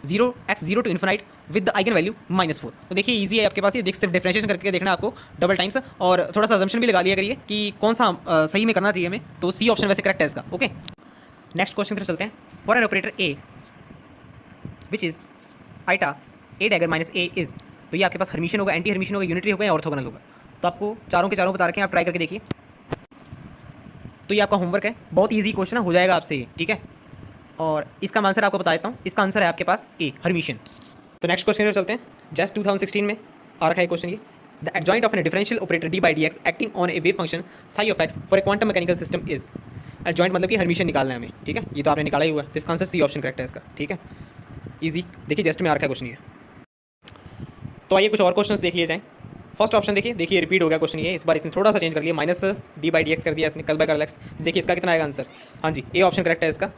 Speaker 1: 0x0 to infinite with the eigen value -4। तो देखिए easy है आपके पास, ये सिर्फ differentiation करके देखना आपको double times, और थोड़ा सा अजम्पशन भी लगा लिया करिए कि कौन सा सही में करना चाहिए हमें। तो सी ऑप्शन वैसे करेक्ट है इसका। ओके, नेक्स्ट क्वेश्चन की तरफ चलते हैं। For an operator A which is iota A dagger minus A is, तो ये आपके पास हर्मिशियन होगा, एंटी हर्मिशियन होगा, यूनिटरी होगा या ऑर्थोगोनल होगा। तो आपको चारों के चारों बता रखे हैं, आप ट्राई करके देखिए। तो ये आपका होमवर्क है, बहुत ईजी क्वेश्चन हो जाएगा आपसे ये, ठीक है। और इसका आंसर आपको बता देता हूँ, इसका आंसर है आपके पास ए हर्मिशियन। तो नेक्स्ट क्वेश्चन की तरफ चलते हैं। जस्ट 2016 में आ रखा है क्वेश्चन ये, the adjoint of an differential operator d by D x acting on a wave function psi of x for a quantum mechanical system is. Adjoint मतलब कि हर्मिशियन निकालना है हमें, ठीक है। ये तो आपने निकाला ही हुआ है, तो इसका आंसर सी ऑप्शन करेक्ट है इसका, ठीक है। ईजी, देखिए जस्ट में आ रखा है क्वेश्चन ये। तो आइए कुछ और क्वेश्चन देख लिए जाएँ। फर्स्ट ऑप्शन देखिए रिपीट हो गया क्वेश्चन ये, इस बार इसने थोड़ा सा चेंज कर लिया, minus d by D x कर दिया इसने, कल बाय कर एक्स। देखिए इसका कितना आएगा आंसर, हाँ जी ए ऑप्शन करेक्ट है इसका।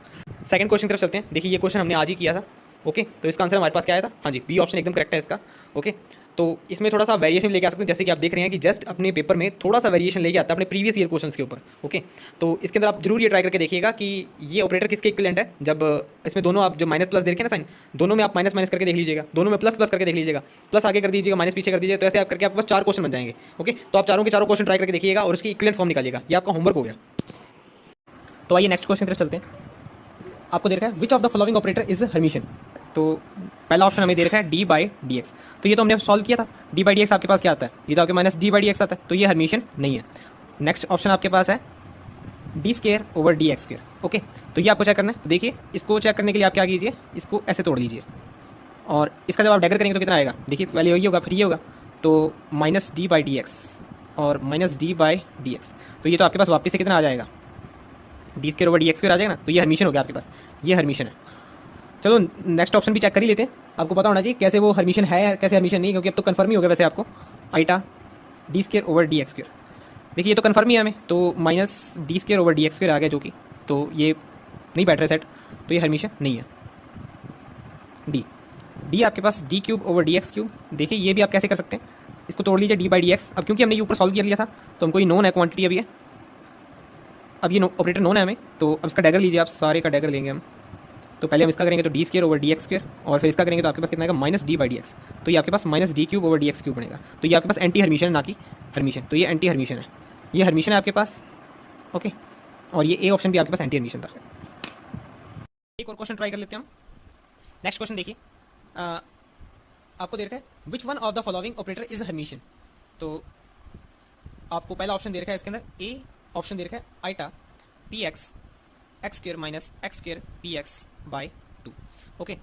Speaker 1: सेकंड क्वेश्चन की तरफ चलते हैं। देखिए ये क्वेश्चन हमने आज ही किया था। ओके, तो इसका आंसर हमारे पास क्या आया था, हाँ जी बी ऑप्शन एकदम करेक्ट है इसका। ओके, तो इसमें थोड़ा सा वेरिएशन लेके आ सकते हैं, जैसे कि आप देख रहे हैं कि जस्ट अपने पेपर में थोड़ा सा वेरिएशन लेके आता है अपने प्रीवियस ईयर क्वेश्चंस के ऊपर। ओके, तो इसके अंदर आप जरूर ये ट्राई करके देखिएगा कि ये ऑपरेटर किसके इक्विवेलेंट है। जब इसमें दोनों आप जो माइनस प्लस देखें ना साइन, दोनों में आप माइनस माइनस करके देख लीजिएगा, दोनों में प्लस प्लस करके देख लीजिएगा, प्लस आगे कर दीजिएगा, माइनस पीछे कर दीजिएगा, तो ऐसे आप करके आपके पास 4 क्वेश्चन बन जाएंगे। ओके, तो आप चारों के चारों क्वेश्चन ट्राई करके देखिएगा और उसकी इक्विवेलेंट फॉर्म निकालिएगा, ये आपका होमवर्क हो गया। तो आइए नेक्स्ट क्वेश्चन की तरफ चलते हैं। आपको दे रखा है विच of the following operator is Hermitian. तो पहला ऑप्शन हमें दे रखा है डी बाई डी एक्स, तो ये तो हमने सॉल्व किया था। डी बाई डी एक्स आपके पास क्या आता है, ये तो आपके minus d by D x आता है, तो ये हर्मिशियन नहीं है। नेक्स्ट ऑप्शन आपके पास है D square over D x square. Okay, तो ये आपको चेक करना है। तो देखिए इसको चेक करने के लिए आप क्या कीजिए, इसको ऐसे तोड़ दीजिए और इसका जब आप डैगर करेंगे तो कितना आएगा, देखिए पहले यही होगा फिर ये होगा, तो minus d by D x और minus d by D x, तो ये तो आपके पास वापस से कितना आ जाएगा, d square over D x square आ जाएगा ना। तो ये हर्मिशियन हो गया आपके पास, ये हर्मिशियन है। चलो नेक्स्ट ऑप्शन भी चेक कर ही लेते हैं, आपको पता होना चाहिए कैसे वो हर्मिशियन है कैसे हर्मिशियन नहीं, क्योंकि अब तो कन्फर्म ही हो गया वैसे आपको, eta d square over D x square. देखिए ये तो कन्फर्म ही है हमें, तो minus d square over D x square आ गया जो कि, तो ये नहीं बैठ रहा सेट, तो ये हर्मिशियन नहीं है। डी आपके पास d cube over D x cube. देखिए ये भी आप कैसे कर सकते हैं, इसको तोड़ लीजिए डी बाई डी एक्स। अब क्योंकि हमने ये ऊपर सॉल्व कर लिया था तो हमको ये नोन है क्वांटिटी, अभी है, अब ये ऑपरेटर नोन है हमें, तो अब इसका डैगर लीजिए आप, सारे का डैगर लेंगे हम। तो पहले हम इसका करेंगे तो d square over D x square, और फिर इसका करेंगे तो आपके पास कितना आएगा, minus d by D x, तो ये आपके पास minus d cube over D x cube बनेगा। तो ये आपके पास एंटी हर्मिशियन ना कि हर्मिशियन, तो ये एंटी हर्मिशियन है, ये हर्मिशियन है आपके पास। ओके, और ये ए ऑप्शन भी आपके पास एंटी हर्मिशियन था। एक और क्वेश्चन ट्राई कर लेते हैं हम। नेक्स्ट क्वेश्चन देखिए, आपको दे रखा है विच one of the following operator is Hermitian. तो आपको पहला ऑप्शन दे रखा है इसके अंदर, ए ऑप्शन दे रखा है iota p x x square minus x square p x by 2। Okay,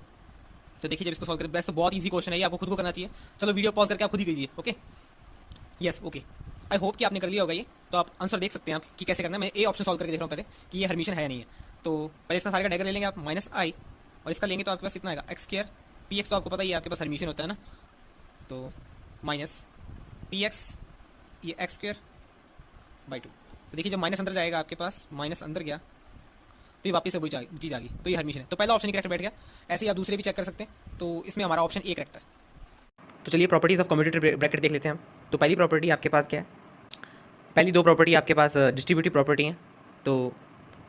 Speaker 1: तो देखिए जब इसको सॉल्व करें, वैसे तो बहुत ईजी क्वेश्चन है, ये आपको खुद को करना चाहिए। चलो वीडियो पॉज करके आप खुद ही कीजिए। Okay, yes okay, I hope कि आपने कर लिया होगा ये, तो आप आंसर देख सकते हैं आप कि कैसे करना है। मैं ए ऑप्शन सॉल्व करके देख रहा हूँ पहले कि ये हर्मिशियन है या नहीं है। तो पहले इसका सारे का डैगर ले लेंगे आप, माइनस आई, और इसका लेंगे तो आपके पास कितना आएगा, एक्स स्क्र पी एक्स, तो आपको पता ही है आपके पास हर्मिशियन होता है ना, तो माइनस पी एक्स ये एक्स स्क्वायर बाई टू। तो देखिए जब माइनस अंदर जाएगा आपके पास, माइनस अंदर गया तो ये वापस से वही चीज़ आ गई, तो ये हर्मिशन है। तो पहला ऑप्शन ही करेक्ट बैठ गया। ऐसे ही आप दूसरे भी चेक कर सकते हैं, तो इसमें हमारा ऑप्शन ए करेक्ट है। तो चलिए प्रॉपर्टीज़ ऑफ कम्यूटेटर ब्रैकेट देख लेते हैं हम। तो पहली प्रॉपर्टी आपके पास क्या है, पहली दो प्रॉपर्टी आपके पास डिस्ट्रीब्यूटिव प्रॉपर्टी हैं। तो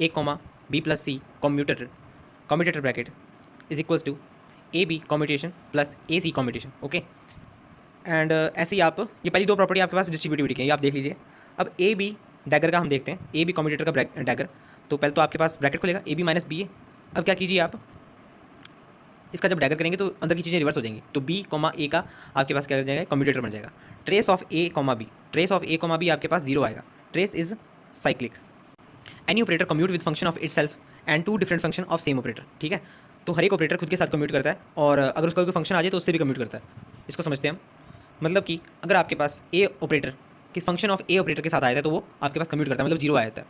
Speaker 1: A comma B plus C commutator bracket is equals to A B commutation plus A C commutation. Okay, and ऐसे ही आप ये पहली दो प्रॉपर्टी आपके पास डिस्ट्रीब्यूटिविटी की है, ये आप देख लीजिए। अब ए बी डैगर का हम देखते हैं, ए बी कम्यूटेटर का डैगर। तो पहले तो आपके पास ब्रैकेट खुलेगा ए बी माइनस बी है। अब क्या कीजिए आप, इसका जब डैगर करेंगे तो अंदर की चीज़ें रिवर्स हो जाएंगी। तो बी कॉमा ए का आपके पास क्या हो जाएगा, कम्यूटेटर बन जाएगा। Trace of A comma B, trace of A comma B आपके पास जीरो आएगा। Trace is cyclic. Any operator commute with function of itself and two different function of same operator. ठीक है, तो हर एक ऑपरेटर खुद के साथ कम्यूट करता है, और अगर उसका कोई फंक्शन आ जाए तो उससे भी कम्यूट करता है। इसको समझते हैं हम। मतलब कि अगर आपके पास ए ऑपरेटर कि फंक्शन ऑफ ए ऑपरेटर के साथ आया था तो वो आपके पास कम्यूट करता है, मतलब जीरो आया था।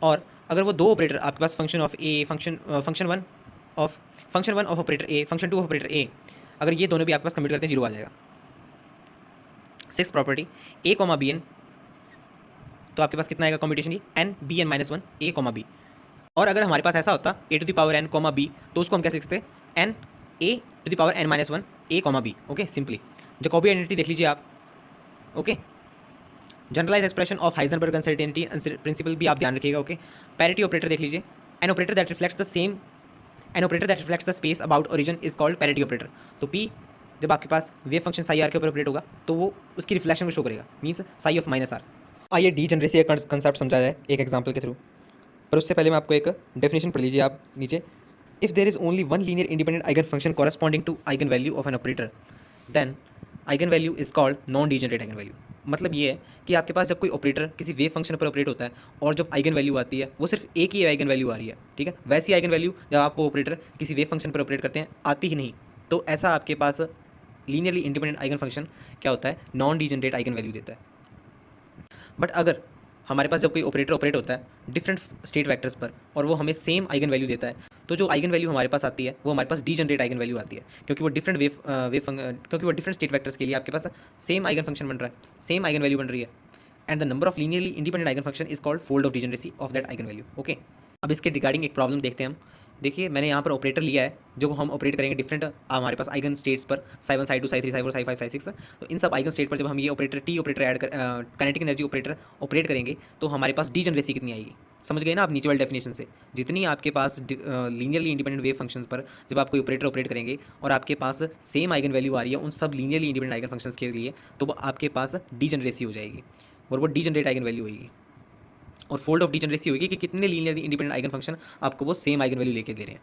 Speaker 1: और अगर वो दो ऑपरेटर आपके पास function of A function one of operator A, function two of operator A, अगर ये दोनों भी आपके पास कम्यूट करते हैं, जीरो आ जाएगा। Six property A comma B n, तो आपके पास कितना आएगा कम्यूटेशन की, n B n minus one A comma B. और अगर हमारे पास ऐसा होता A to the power n comma B, तो उसको हम कैसे लिखते हैं, n A to the power n minus one A comma B. Okay, simply Jacobi identity देख लीजिए आप। Okay, generalise expression of Heisenberg uncertainty principle भी आप ध्यान रखिएगा। ओके, पैरिटी ऑपरेटर देख लीजिए, an operator that reflects the space about origin is called parity operator. तो पी जब आपके पास वेव फंक्शन साई आर के ऊपर ऑपरेट होगा तो वो उसकी रिफ्लेक्शन को शो करेगा, means psi of minus r. आइए डीजनरेसी का कंसेप्ट समझा जाए एक एग्जाम्पल के थ्रू, पर उससे पहले मैं आपको एक डेफिनेशन पढ़ लीजिए आप नीचे। If there is only one linear independent eigen function corresponding to eigen value of an operator, then eigen value is called non degenerate eigen value. मतलब ये है कि आपके पास जब कोई ऑपरेटर किसी वेव फंक्शन पर ऑपरेट होता है और जब आइगन वैल्यू आती है वो सिर्फ एक ही आइगन वैल्यू आ रही है। ठीक है, वैसी आइगन वैल्यू जब आपको ऑपरेटर किसी वेव फंक्शन पर ऑपरेट करते हैं आती ही नहीं, तो ऐसा आपके पास लीनियरली इंडिपेंडेंट आइगन फंक्शन क्या होता है, नॉन डीजनरेट आइगन वैल्यू देता है। बट अगर हमारे पास जब कोई ऑपरेटर ऑपरेट होता है डिफरेंट स्टेट वेक्टर्स पर और वो हमें सेम आइगन वैल्यू देता है, तो जो आइगन वैल्यू हमारे पास आती है वो हमारे पास डीजनरेट आइगन वैल्यू आती है, क्योंकि वो डिफरेंट स्टेट वेक्टर्स के लिए आपके पास सेम आइगन फंक्शन बन रहा है, सेम आइगन वैल्यू बन रही है। And the number of linearly independent eigen function is called fold of degeneracy of that eigen value. Okay, अब इसके रिगार्डिंग एक प्रॉब्लम देखते हैं हम। देखिए मैंने यहाँ पर ऑपरेटर लिया है जो हम ऑपरेट करेंगे डिफरेंट हमारे पास आइगन स्टेट्स पर, Sai one psi two psi three Sai four Sai five Sai six. तो इन सब आइगन स्टेट पर जब हम ये ऑपरेटर टी ऑपरेटर ऐड कर काइनेटिक एनर्जी ऑपरेटर ऑपरेट करेंगे तो हमारे पास डीजनरेसी कितनी आएगी, समझ गए ना आप नीचे वाली डेफिनेशन से। जितनी आपके पास लीनियरली इंडिपेंडेंट वेव फंक्शन पर जब आप कोई ऑपरेटर ऑपरेट करेंगे और आपके पास सेम आइगन वैल्यू आ रही है उन सब लीनियरली इंडिपेंडेंट आइगन फंक्शंस के लिए, तो आपके पास डीजनरेसी हो जाएगी और वो डीजनरेट आइगन वैल्यू होगी। और फोल्ड ऑफ डीजनरेसी होगी कि कितने लीनियरली इंडिपेंडेंट आइगन फंक्शन आपको वो सेम आइगन वैल्यू लेके दे रहे हैं।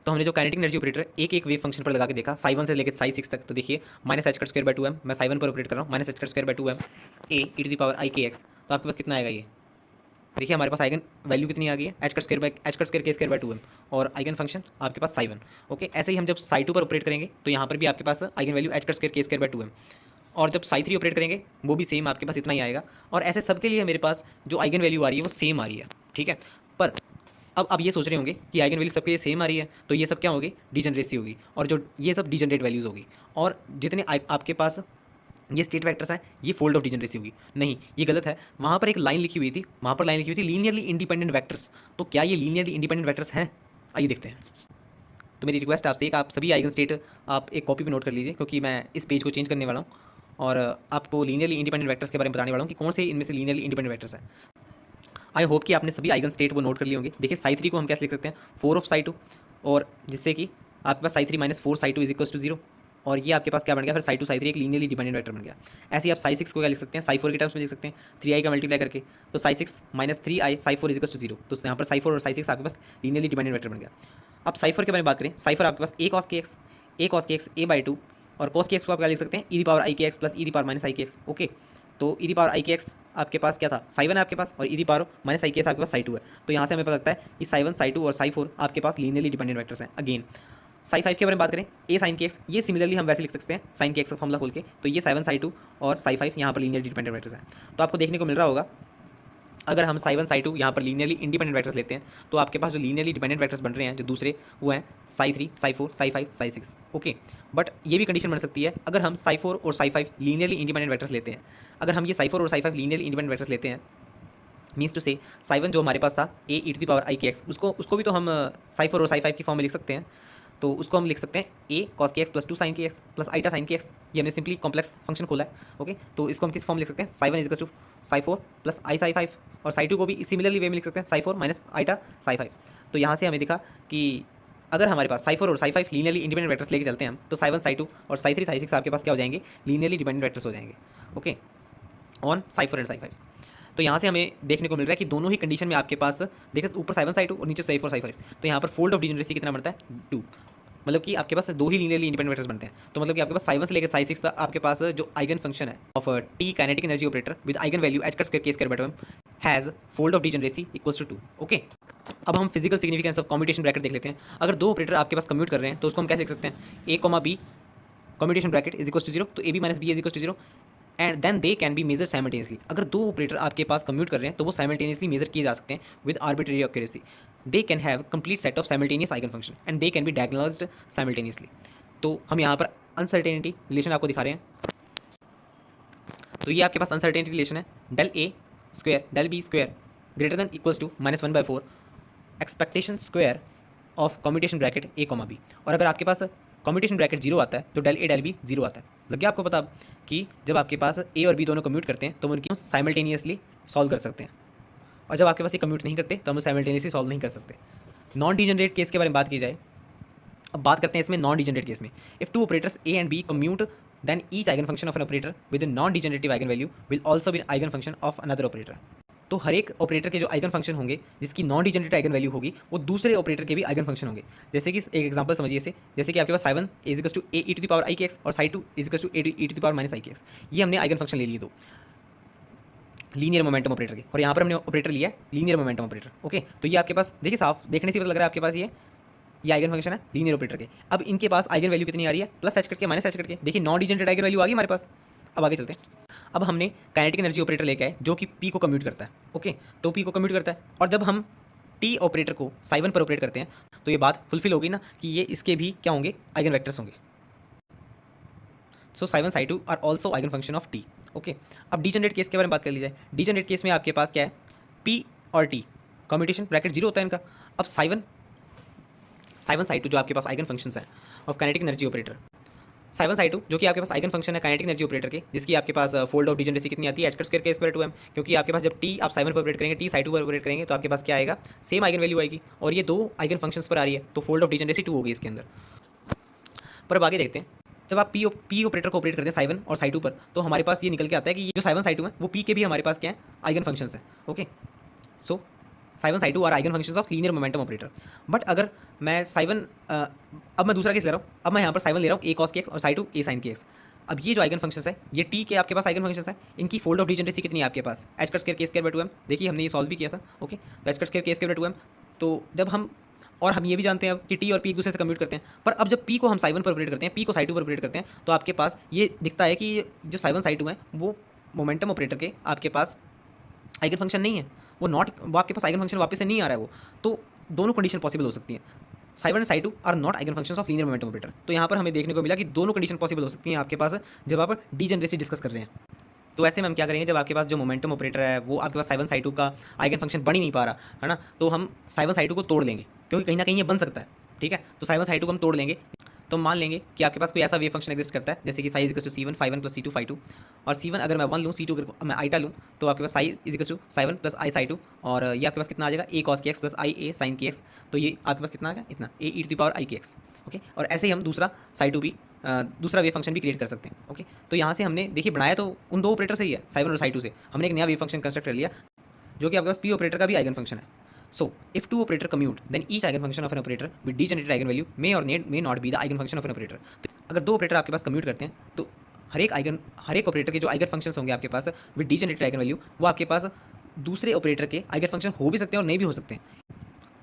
Speaker 1: तो हमने जो काइनेटिक एनर्जी ऑपरेटर एक एक वेव फंक्शन पर लगा के देखा साई वन से लेकर साई सिक्स तक, तो देखिए minus h cut square by two m, मैं साई वन पर ऑपरेट कर रहा हूँ, minus h cut square by two m A e to the power आई के एक्स। तो आपके पास कितना आएगा, ये देखिए हमारे पास आइगन वैल्यू कितनी आ गई है, एच कट स्क्वायर के स्क्वायर बाय टू एम, और आइगन फंक्शन आपके पास साई वन। ओके, ऐसे ही हम जब साई टू पर ऑपरेट करेंगे तो यहाँ पर भी आपके पास eigen value h cut square के स्क्वायर बाय टू एम, और जब साई थ्री ऑपरेट करेंगे वो भी सेम आपके पास इतना ही आएगा। और ऐसे सबके लिए मेरे पास जो आइगन वैल्यू आ रही है वो सेम आ रही है। ठीक है, पर अब आप ये सोच रहे होंगे कि आइगन वैल्यू सबके लिए सेम आ रही है तो ये सब क्या होगी, डीजनरेसी होगी, और जो ये सब डीजनरेट वैल्यूज़ होगी, और जितने आपके पास ये स्टेट वेक्टर्स हैं ये फोल्ड ऑफ डीजनरेसी होगी। नहीं, ये गलत है। वहाँ पर एक लाइन लिखी हुई थी, वहाँ पर लाइन लिखी हुई थी लीनियरली इंडिपेंडेंट वेक्टर्स। तो क्या ये लीनियरली इंडिपेंडेंट वेक्टर्स हैं, आइए देखते हैं। तो मेरी रिक्वेस्ट आपसे एक, आप सभी आइगन स्टेट आप एक कॉपी पे नोट कर लीजिए, क्योंकि मैं इस पेज को चेंज करने वाला हूँ और आपको लीनियरली इंडिपेंडेंट वेक्टर्स के बारे में बताने वाला हूँ कि कौन से इनमें से लीनियरली इंडिपेंडेंट वेक्टर्स हैं। आई होप कि आपने सभी आइगन स्टेट वो नोट कर लिए होंगे। देखिए साई थ्री को हम कैसे लिख सकते हैं, फोर ऑफ साई टू, और जिससे कि आपके पास psi three minus four psi two is equal to zero, और ये आपके पास क्या बन गया, फिर साई टू साई थ्री एक लीनियरली डिपेंडेंट वेक्टर बन गया। ऐसे ही आप साई सिक्स को क्या लिख सकते हैं, साई फोर के टर्म्स में लिख सकते हैं, थ्री आई का मल्टीप्लाई करके, तो psi six minus three i psi four is equal to zero. तो यहाँ पर साई फोर और साई सिक्स आपके पास लीनियरली डिपेंडेंट वेक्टर बन गया। अब साई फोर के बारे में बात करें, साई फोर आपके पास ए cos k x A by two, और कॉस के एक्स को आप क्या लिख सकते हैं, ई दी पावर आई के x plus e the power minus i के एक्स। ओके, तो ई दी पावर आई के एक्स आपके पास क्या था, साई वन है आपके पास, और ई दी पावर माइनस आई के एक्स आपके पास साई टू है। तो यहाँ से हमें पता लगता है कि साई वन साई टू और साई फोर आपके पास लीनियरली डिपेंडेंट वेक्टर्स हैं। अगेन साई फाइव के बारे में बात करें, ए साइन के एक्स, ये सिमिलरली हम वैसे लिख सकते हैं साइन के एक्स का फॉर्मूला खोल के, तो ये साई वन साई टू और साई फाइव यहाँ पर लीनियरली डिपेंडेंट वेक्टर्स हैं। तो आपको देखने को मिल रहा होगा अगर हम साई वन साई टू यहाँ पर लीनियरली इंडिपेंडेंट वेक्टर्स लेते हैं तो आपके पास जो लीनियरली डिपेंडेंट वेक्टर्स बन रहे हैं जो दूसरे वो हैं Sai three, Sai four, Sai five, Sai six. Okay, but ये भी कंडीशन बन सकती है अगर हम साई फोर और Sai five linearly independent vectors लेते हैं। अगर हम ये साई फोर और Sai five linearly independent vectors लेते हैं, मीन्स टू से साई वन जो हमारे पास था ए ई टू द पावर आई के एक्स, उसको भी तो हम साई फोर और साई फाइव की फॉर्म में लिख सकते हैं। तो उसको हम लिख सकते हैं ए cos k x plus 2 sign k x plus आईटा sign k x. ये हमने सिंपली कॉम्प्लेक्स फंक्शन खोला है। ओके, तो इसको हम किस फॉर्म लिख सकते हैं, psi one is two psi four plus i psi five, और साई टू को भी सिमिलरली वे में लिख सकते हैं Sai four minus आईटा Sai five. तो यहाँ से हमें दिखा कि अगर हमारे पास साई फोर और Sai five linearly independent vectors लेके चलते हैं हम, तो साई वन साई टू और साई थ्री साई सिक्स आपके पास क्या हो जाएंगे, लीनियरली डिपेंडेंट वेक्टर्स हो जाएंगे। Okay, on Sai four and Sai five. तो यहाँ से हमें देखने को मिल रहा है कि दोनों ही कंडीशन में आपके पास देखिए ऊपर साई वन साई टू और नीचे साई फोर साई फाइव, तो यहाँ पर फोल्ड ऑफ डिजेनरेसी कितना बनता है, 2। मतलब कि आपके पास दो ही लीनियरली इंडिपेंडेंट वेक्टर्स बनते हैं। तो मतलब कि आपके पास साई वन से लेकर साई सिक्स तक आपके पास जो आइगन फंक्शन है of T kinetic energy operator with eigen value h का स्क्वायर के स्क्वायर बटा has fold of degeneracy equals to 2। Okay, अब हम physical significance of commutation bracket देख लेते हैं। अगर दो ऑपरेटर आपके पास कम्यूट कर रहे हैं तो उसको हम कैसे लिख सकते हैं, A comma B commutation bracket is equals to 0, तो A B minus B is equals to 0 and then they can be measure simultaneously. अगर दो ऑपरेटर आपके पास कम्यूट कर रहे हैं तो वो साइमल्टेनियसली मेजर किए जा सकते हैं with arbitrary accuracy. They can have complete set of simultaneous eigen function and they can be diagonalised simultaneously. तो हम यहाँ पर अनसर्टेनिटी रिलेशन आपको दिखा रहे हैं। तो ये आपके पास अनसर्टेनिटी रिलेशन है, del A square del B square greater than equals to -1/4 expectation square of commutation bracket A comma B. और अगर आपके पास कम्यूटेशन ब्रैकेट 0 आता है तो डेल ए डेल बी 0 आता है। लग गया आपको पता कि जब आपके पास ए और बी दोनों कम्यूट करते हैं तो हम उनकी साइमल्टेनियसली सॉल्व कर सकते हैं, और जब आपके पास ये कम्यूट नहीं करते तो हम साइमल्टेनियसली सॉल्व नहीं कर सकते। नॉन डिजेनरेट केस के बारे में बात की जाए, अब बात करते हैं इसमें नॉन डिजेनरेट केस में। If two operators A and B commute then each eigenfunction of an operator with a non-degenerative eigenvalue will also be an eigenfunction of another operator। तो हर एक ऑपरेटर के जो आइगन फंक्शन होंगे जिसकी non degenerate eigen value होगी वो दूसरे operator के भी आइगन फंक्शन होंगे। जैसे कि एक एग्जांपल समझिए इसे, जैसे कि आपके पास psi one is equals to A e to the power आई के एक्स और psi two is equals to A to the power minus i के एक्स। ये हमने आइगन फंक्शन ले लिए दो लीनियर मोमेंटम ऑपरेटर के, और यहाँ पर हमने ऑपरेटर लिया लीनियर मोमेंटम ऑपरेटर। ओके, तो ये आपके पास देखिए साफ देखने से पता लग रहा है आपके पास ये आइगन फंक्शन है लीनियर ऑपरेटर के। अब इनके पास आइगन वैल्यू कितनी आ रही है, प्लस एच करके माइनस एच करके। देखिए नॉन डिजेनरेट आइगन वैल्यू आ गई हमारे पास। अब आगे चलते हैं। अब हमने काइनेटिक एनर्जी ऑपरेटर लेके आए जो कि पी को कम्यूट करता है। ओके, तो पी को कम्यूट करता है, और जब हम टी ऑपरेटर को साई वन पर ऑपरेट करते हैं तो ये बात फुलफिल होगी ना कि ये इसके भी क्या होंगे, आइगन वेक्टर्स होंगे। So psi one psi two are also eigen function of T. Okay, अब डिजेनरेट केस के बारे में बात कर ली जाए। डिजेनरेट केस में आपके पास क्या है, पी और टी कम्यूटेशन ब्रैकेट 0 होता है इनका। अब साई वन साई टू जो आपके पास आइगन फंक्शंस हैं of kinetic energy operator, Sai one psi to जो कि आपके पास आइगन फंक्शन है काइनेटिक एनर्जी ऑपरेटर के, जिसकी आपके पास फोल्ड ऑफ डिजेनरेसी कितनी आती है, एच का स्क्वायर के स्क्वायर टू एम। क्योंकि आपके पास जब टी आप साई वन पर ऑपरेट करेंगे, टी साई टू पर ऑपरेट करेंगे, तो आपके पास क्या आएगा, सेम आइगन वैल्यू आएगी, और ये दो आइगन फंक्शंस पर आ रही है तो फोल्ड ऑफ डिजेनरेसी 2 होगी इसके अंदर। पर अब आगे देखते हैं, जब आप पी ऑपरेटर को ऑपरेट करते हैं साई वन और साई टू पर, तो हमारे पास ये निकल के आता है कि ये जो साई वन साई टू है वो पी के भी हमारे पास क्या है, आइगन फंक्शंस है। Okay, so psi one psi two are eigen functions of linear momentum operator. But अगर मैं साई वन अब मैं दूसरा केस ले रहा हूँ, अब मैं यहाँ पर साई वन ले रहा हूँ ए कॉस के एक्स और psi to A sine k x. अब ये जो आइगन फंक्शंस है ये टी के आपके पास आइगन फंक्शंस है, इनकी फोल्ड ऑफ डिजेनरेसी कितनी है आपके पास, एच का स्क्वायर के स्क्वायर बाय 2m। देखिए हमने ये सॉल्व भी किया था। ओके, तो एच का स्क्वायर के स्क्वायर बाय 2m। तो जब हम ये भी जानते हैं अब कि टी और पी एक दूसरे से कम्यूट करते हैं, पर अब जब पी को हम साई वन पर ऑपरेट करते हैं, पी को साई टू पर ऑपरेट करते हैं, तो आपके पास ये दिखता है कि जो साई वन साई टू है वो मोमेंटम ऑपरेटर के आपके पास आइगन फंक्शन नहीं है, वो आपके पास आइगन फंक्शन वापस से नहीं आ रहा है वो। तो दोनों कंडीशन पॉसिबल हो सकती हैं, psi one and psi two are not eigen functions of linear momentum operator. तो यहाँ पर हमें देखने को मिला कि दोनों कंडीशन पॉसिबल हो सकती हैं आपके पास जब आप डीजेनरेसी डिस्कस कर रहे हैं। तो ऐसे में हम क्या करेंगे, जब आपके पास जो मोमेंटम ऑपरेटर है वो आपके पास साई वन साई टू का आइगन फंक्शन बन ही नहीं पा रहा है ना, तो हम साई वन साई टू को तोड़ लेंगे, क्योंकि कहीं ना कहीं ये बन सकता है। ठीक है, तो साई वन साई टू को हम तोड़ लेंगे। तो मान लेंगे कि आपके पास कोई ऐसा वेव फंक्शन एग्जिस्ट करता है जैसे कि psi is equal to C1 phi one plus C2 phi two, और C1 अगर मैं 1 लूँ, C2 अगर मैं आईटा लूँ, तो आपके पास psi is equal to psi one plus i psi two, और ये आपके पास कितना आ जाएगा, A cos k x plus i A sine k x. तो ये आपके पास कितना आ गया, इतना A e to the power आई के एक्स। ओके, और ऐसे ही हम दूसरा साई टू भी दूसरा वेव फंक्शन भी क्रिएट कर सकते हैं। ओके, तो यहाँ से हमने देखिए बनाया तो उन दो ऑपरेटर से ही है, साई वन और साई टू से हमने एक नया वेव फंक्शन कंस्ट्रक्ट कर लिया जो कि आपके पास पी ऑपरेटर का भी आइगन फंक्शन है। So, if two operator commute, then each eigenfunction of an operator with degenerate eigenvalue may or may not be the eigenfunction of an operator। तो अगर दो ऑपरेटर आपके पास कम्यूट करते हैं तो हर एक ऑपरेटर के जो आइगन फंक्शंस होंगे आपके पास विद डीजेनरेटेड आइगन वैल्यू, वो आपके पास दूसरे ऑपरेटर के आइगन फंक्शन हो भी सकते हैं और नहीं भी हो सकते हैं।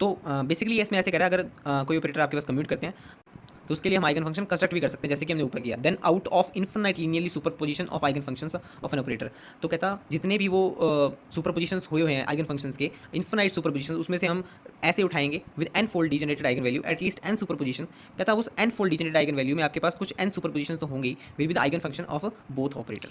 Speaker 1: तो बेसिकली इसमें ऐसे कह रहा है, अगर कोई ऑपरेटर आपके पास कम्यूट करते हैं तो उसके लिए हम आइगन फंक्शन कंस्ट्रक्ट भी कर सकते हैं, जैसे कि हमने ऊपर किया। Then out of infinite linearly superposition of eigen functions of an operator, तो कहता जितने भी वो सुपर पोजिशंस हुए हैं आइगन फंक्शंस के, इन्फिनाइट सुपर पोजिशन, उसमें से हम ऐसे उठाएंगे with n fold degenerated eigen value at least n superposition. कहता उस n fold degenerated eigen value में आपके पास कुछ एन सुपर पोजिशन तो होंगी with eigen function of both operator.